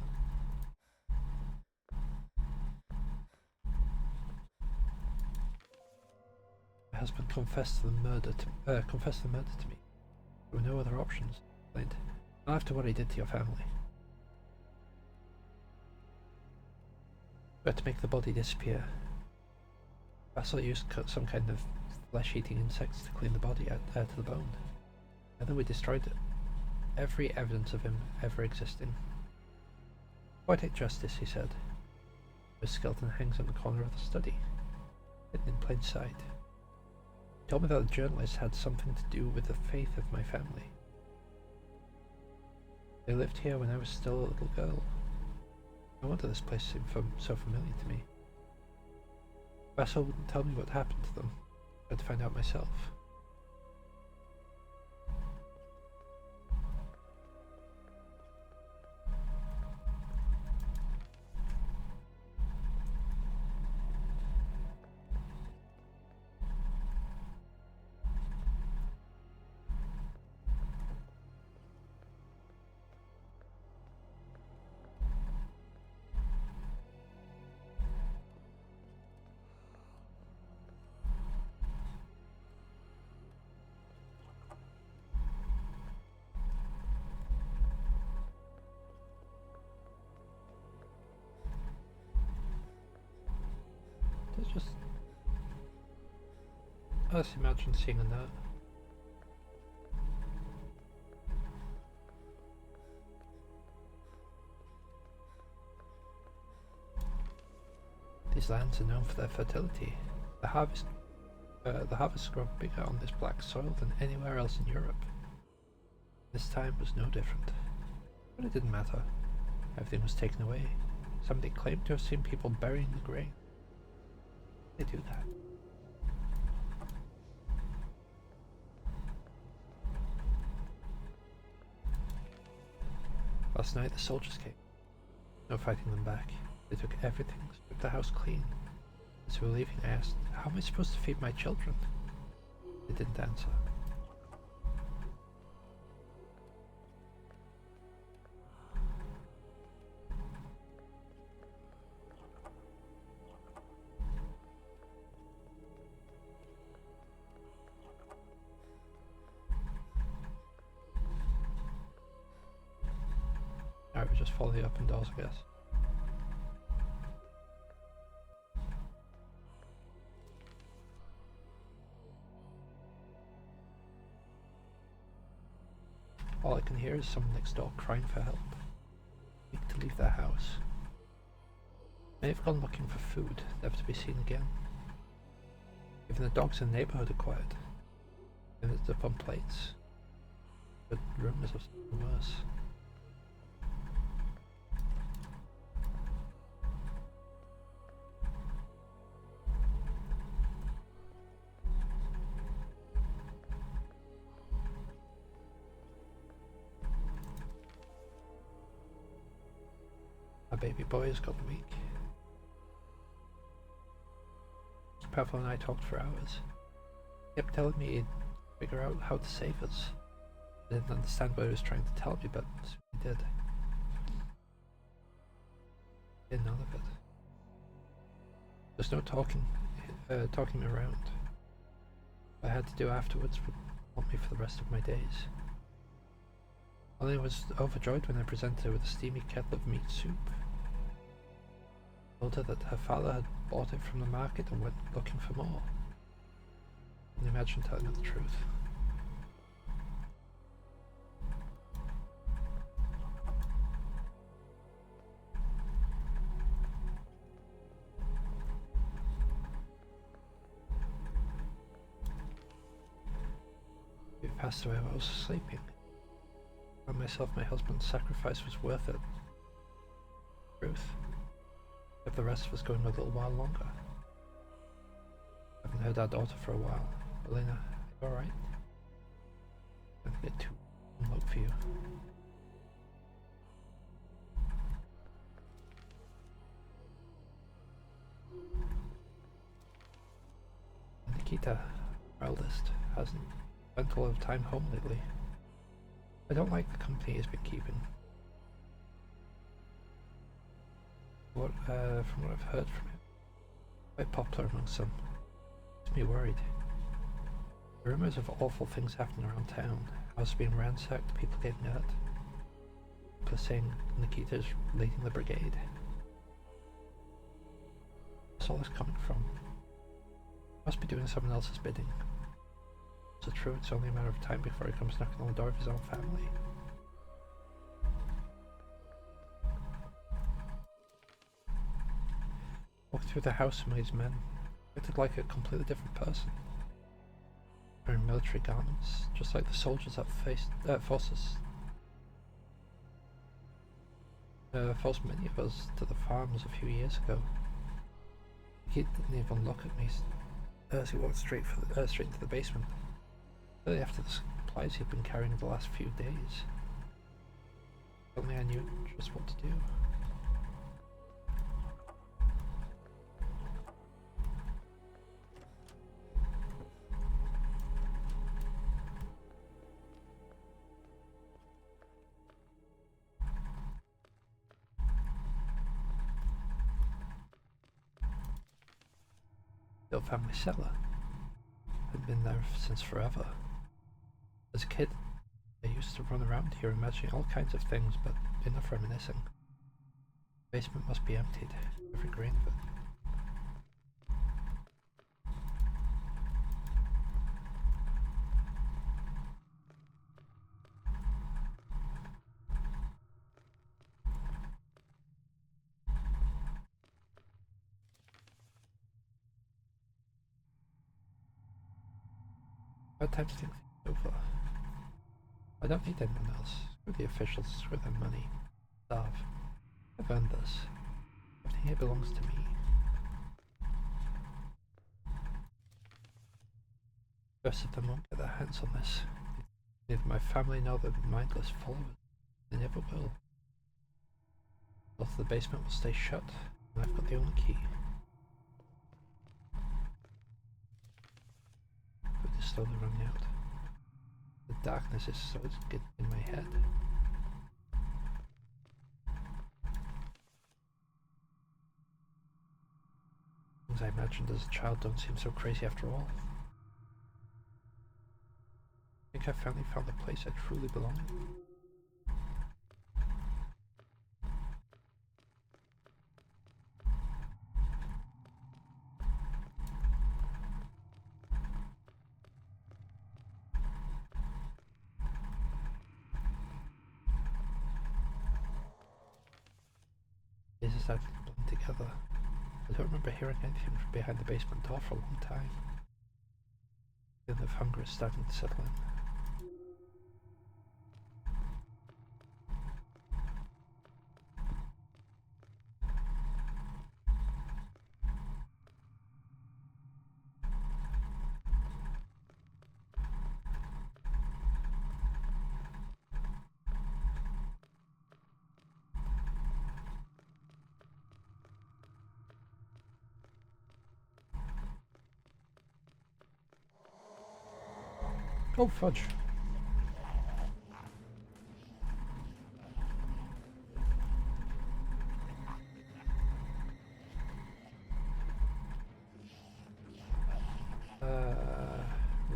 My husband confessed the murder to me. There were no other options. Not after what he did to your family. We had to make the body disappear. Vassal used some kind of flesh-eating insects to clean the body out to the bone. And then we destroyed it. Every evidence of him ever existing. Poetic justice, he said. His skeleton hangs in the corner of the study, hidden in plain sight. He told me that the journalist had something to do with the faith of my family. They lived here when I was still a little girl. No wonder this place seemed so familiar to me. Vassal wouldn't tell me what happened to them. I had to find out myself. I just imagine seeing a note. These lands are known for their fertility. The harvests grow bigger on this black soil than anywhere else in Europe. This time was no different. But it didn't matter. Everything was taken away. Somebody claimed to have seen people burying the grain. They do that. Last night the soldiers came. No fighting them back. They took everything, stripped the house clean. As we were leaving, I asked, how am I supposed to feed my children? They didn't answer. Alright, we just follow the open doors, I guess. All I can hear is someone next door crying for help. Weak to leave their house. May have gone looking for food, never to be seen again. Even the dogs in the neighbourhood are quiet. Ended up on plates. But rumours of something worse. Our baby boy has gotten weak. Pavel and I talked for hours. He kept telling me he'd figure out how to save us. I didn't understand what he was trying to tell me, but he did. Did none of it. There's no talking me around. What I had to do afterwards would haunt me for the rest of my days. Ollie was overjoyed when I presented her with a steamy kettle of meat soup. I told her that her father had bought it from the market and went looking for more. I can imagine telling her the truth. passed away while I was sleeping. I found myself my husband's sacrifice was worth it. Truth. If the rest of us go in a little while longer. I haven't heard our daughter for a while. Elena, are you alright? I don't get too low for you. Nikita, our eldest, hasn't spent a lot of time home lately. I don't like the company he's been keeping. From what I've heard from him, quite popular among some. Makes me worried. The rumors of awful things happening around town, houses being ransacked, people getting hurt. People are saying Nikita's leading the brigade. Where's all this coming from? Must be doing someone else's bidding. Is it true it's only a matter of time before he comes knocking on the door of his own family? Walked through the house among his men. Acted like a completely different person. Wearing military garments, just like the soldiers that forced many of us to the farms a few years ago. He didn't even look at me as he walked straight into the basement. Really after the supplies he'd been carrying the last few days. Only I knew just what to do. The old family cellar had been there since forever. As a kid, I used to run around here imagining all kinds of things, but enough reminiscing. The basement must be emptied, every grain of it. About time to think things over. I don't need anyone else. Screw the officials, screw their money. Starve. I've earned this. Everything here belongs to me. The rest of them won't get their hands on this. Neither my family nor the mindless followers. They never will. The door to the basement will stay shut, and I've got the only key. Food is slowly running out. The darkness is so getting in my head. Things I imagined as a child don't seem so crazy after all. I think I finally found the place I truly belong in. Places I've blend together. I don't remember hearing anything from behind the basement door for a long time. The feeling of hunger is starting to settle in. Oh, fudge.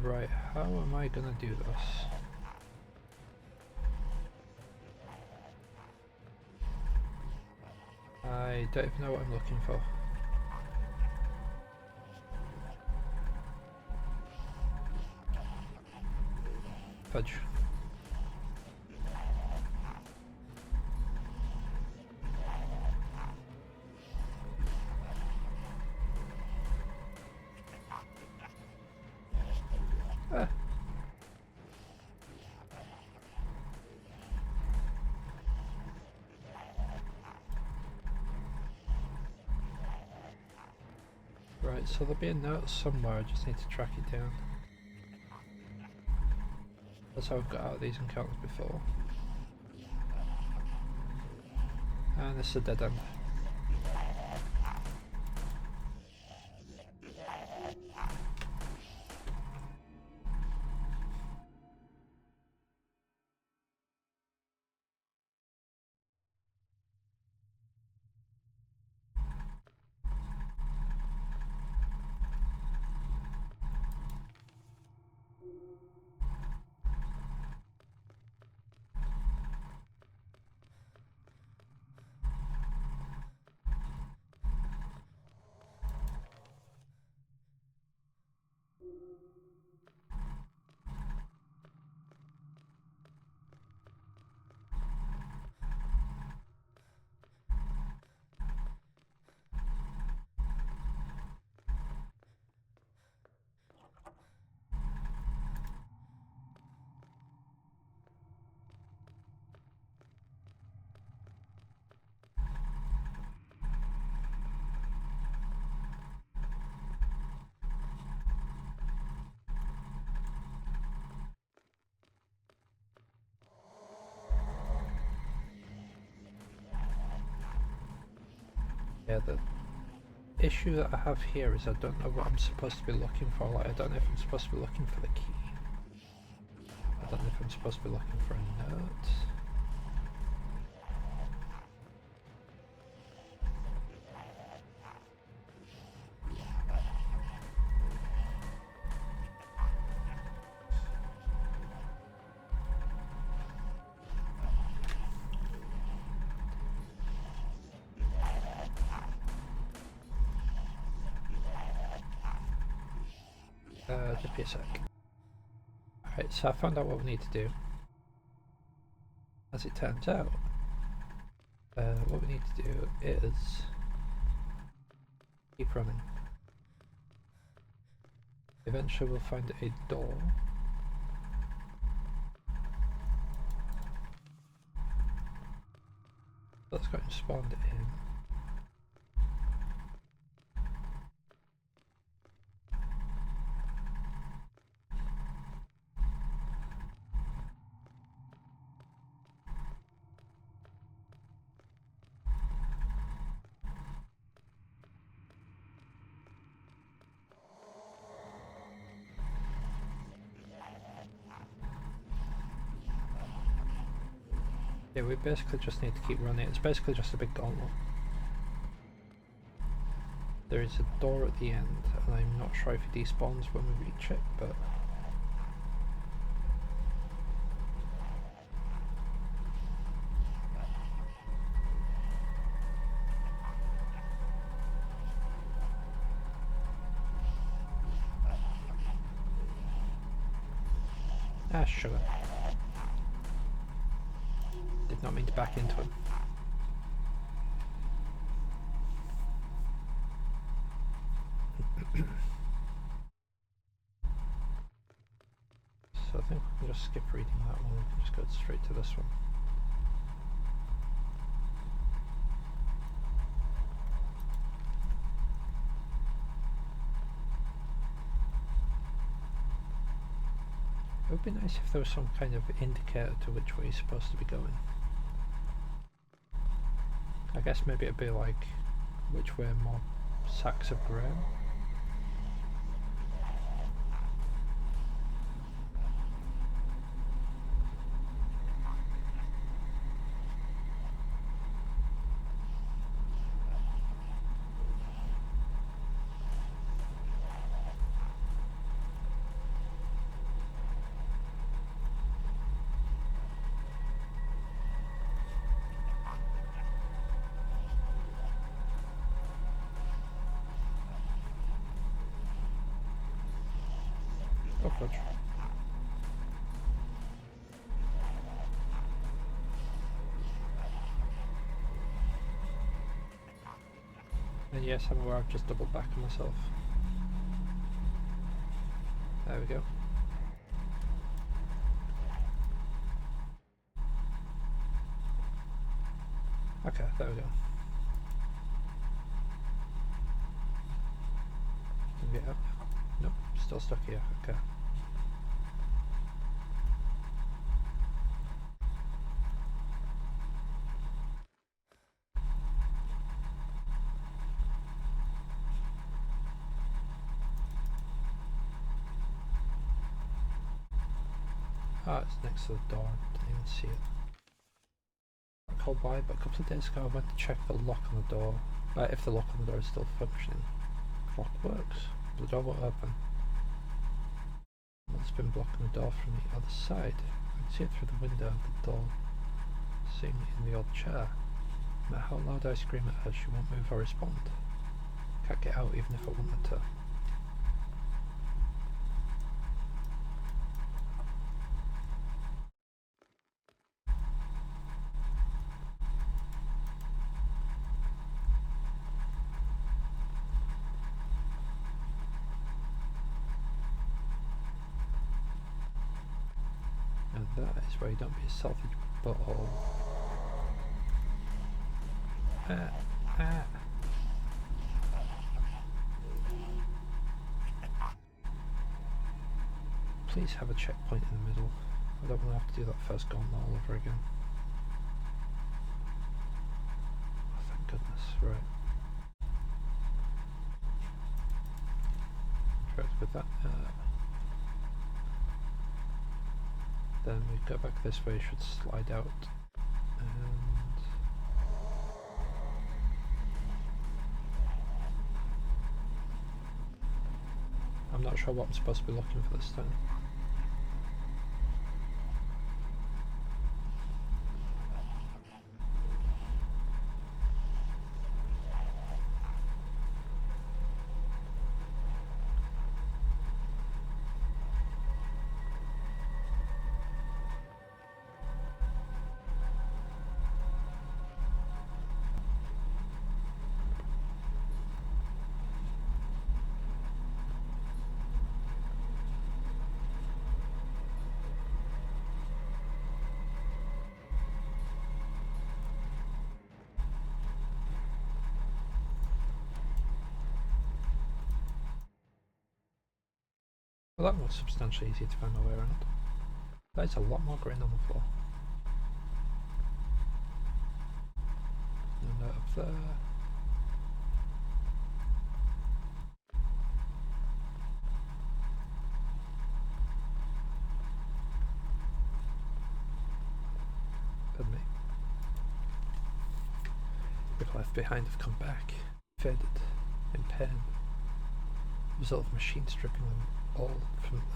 Right, how am I gonna do this? I don't even know what I'm looking for. Fudge. Ah. Right, so there'll be a note somewhere, I just need to track it down. That's how I've got out of these encounters before. And this is a dead end. Yeah, the issue that I have here is I don't know what I'm supposed to be looking for. Like, I don't know if I'm supposed to be looking for the key. I don't know if I'm supposed to be looking for a note. Just be a sec. Alright, so I found out what we need to do. As it turns out, what we need to do is keep running. Eventually we'll find a door. Let's go and spawn it in. Yeah, we basically just need to keep running. It's basically just a big gauntlet. There is a door at the end, and I'm not sure if it despawns when we reach it, but... Ah, sugar. Did not mean to back into him. So I think we can just skip reading that one, we can just go straight to this one. It would be nice if there was some kind of indicator to which way you're supposed to be going. I guess maybe it'd be like which way more sacks of grain. Oh fudge. And yes, I'm aware I've just doubled back on myself. There we go. Okay, there we go. get out? Nope, still stuck here. Okay. Ah, it's next to the door. Didn't even see it. I can't why, but a couple of days ago I went to check the lock on the door. If the lock on the door is still functioning. Clock works. The door won't open. It's been blocking the door from the other side. I can see it through the window of the door. Seeing it in the old chair. No matter how loud I scream at her, she won't move or respond. Can't get out even if I wanted to. And that is where you don't be a selfish butthole. Please have a checkpoint in the middle. I don't want to have to do that first gauntlet all over again. Oh, thank goodness, right. Interact with that. Then we go back this way, should slide out. And I'm not sure what I'm supposed to be looking for this time. Well, that was substantially easier to find my way around. There's a lot more grain on the floor. No note up there. Pardon me. People left behind have come back, faded, in pain. Result of machines stripping them all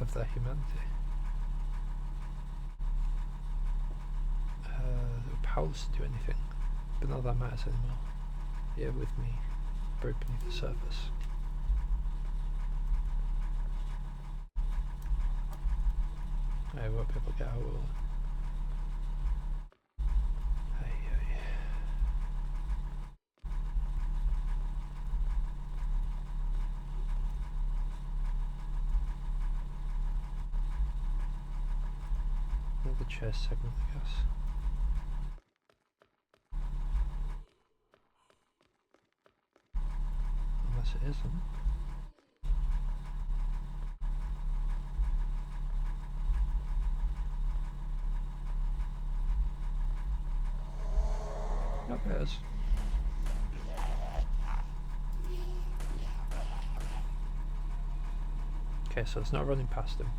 of their humanity. They were powerless to do anything, but none of that matters anymore. Here with me, buried beneath the surface. I won't be able to get out, will I? Hey. Another chest segment, I guess. Unless it isn't. Nope, it is. Okay, so it's not running past him.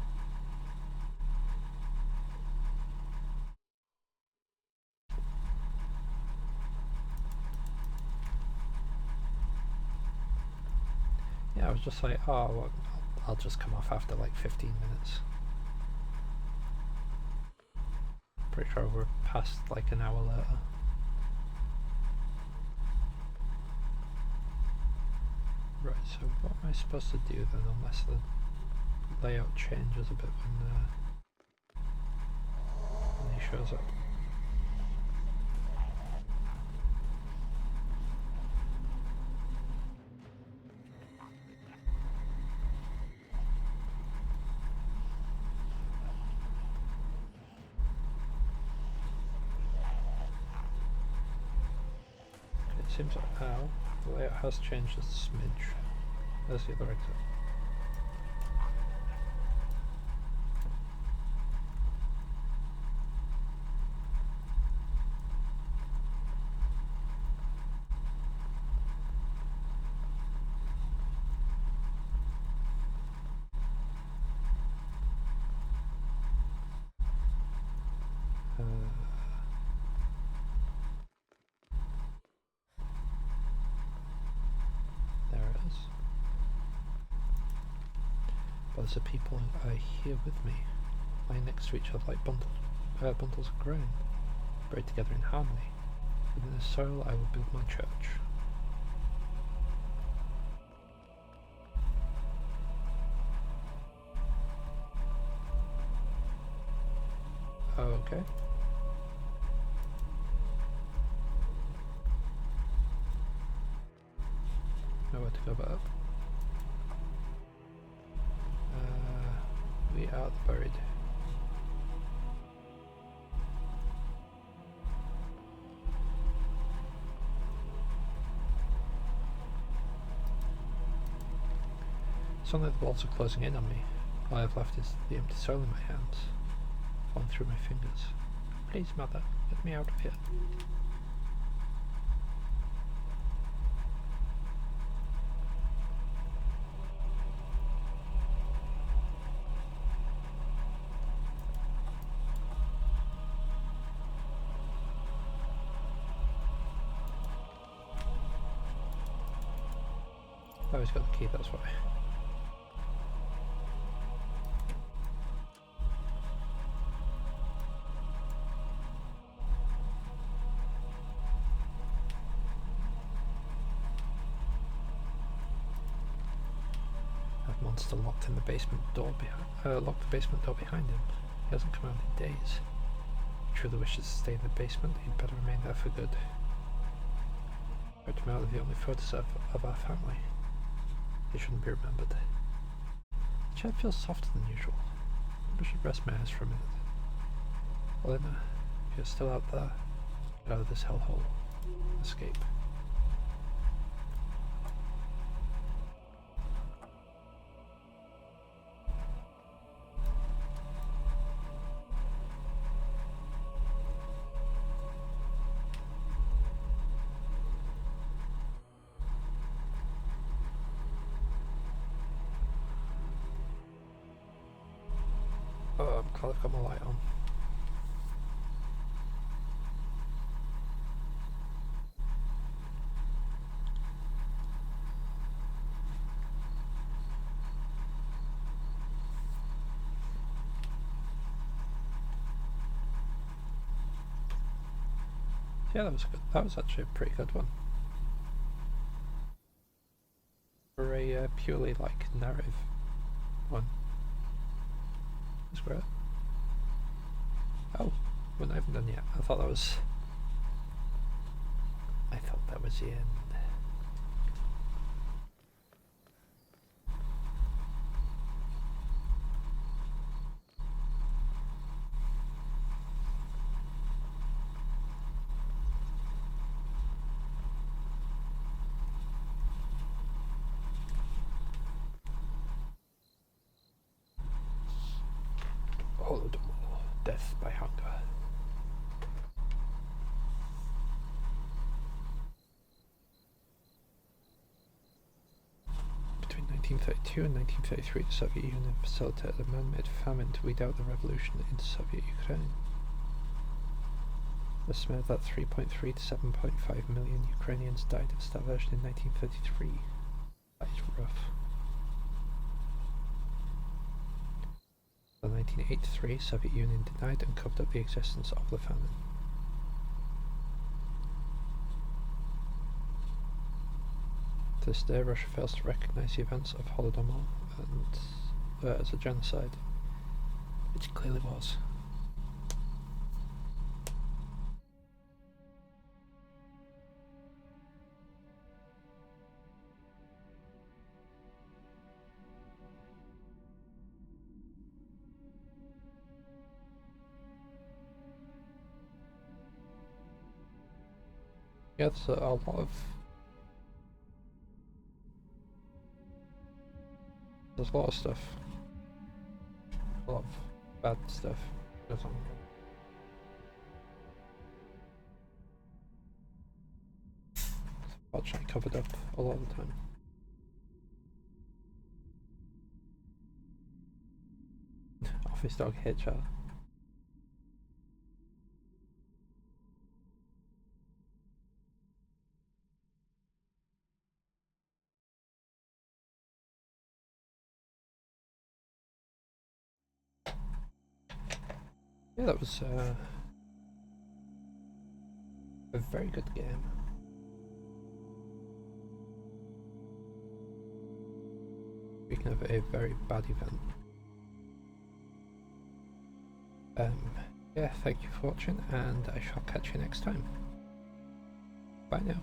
Yeah, I was just like, oh, well, I'll just come off after like 15 minutes. Pretty sure we're past like an hour later. Right, so what am I supposed to do then, unless the layout changes a bit when he shows up? It seems like the layout has changed a smidge. There's the other exit. There it is. But the people are here with me, lying next to each other like bundles of grain, buried together in harmony. Within the soil I will build my church. Okay. Nowhere to go but up. We are buried. Suddenly the walls are closing in on me. All I have left is the empty soil in my hands, falling through my fingers. Please, Mother, get me out of here. Oh, he's got the key, that's why. That monster locked the basement door behind him. He hasn't come out in days. If he truly wishes to stay in the basement, he'd better remain there for good. But Mel are the only photos of our family. They shouldn't be remembered. The chair feels softer than usual. I should rest my eyes for a minute. Elena, if you're still out there, get out of this hellhole. Escape. Oh, I'm glad I've got my light on. Yeah, that was good. That was actually a pretty good one. For a purely like narrative one. It's great. Oh, we're not even done yet. I thought that was the end. Holodomor, death by hunger. Between 1932 and 1933, the Soviet Union facilitated a man-made famine to weed out the revolution in Soviet Ukraine. Estimated that 3.3 to 7.5 million Ukrainians died of starvation in 1933. That is rough. In 1983, Soviet Union denied and covered up the existence of the famine. To this day, Russia fails to recognize the events of Holodomor and as a genocide, which it clearly was. Yeah, there's a lot of stuff. A lot of bad stuff goes on. Fortunately covered up a lot of the time. Office dog HR. Yeah, that was a very good game. Speaking of a very bad event. Yeah, thank you for watching, and I shall catch you next time. Bye now.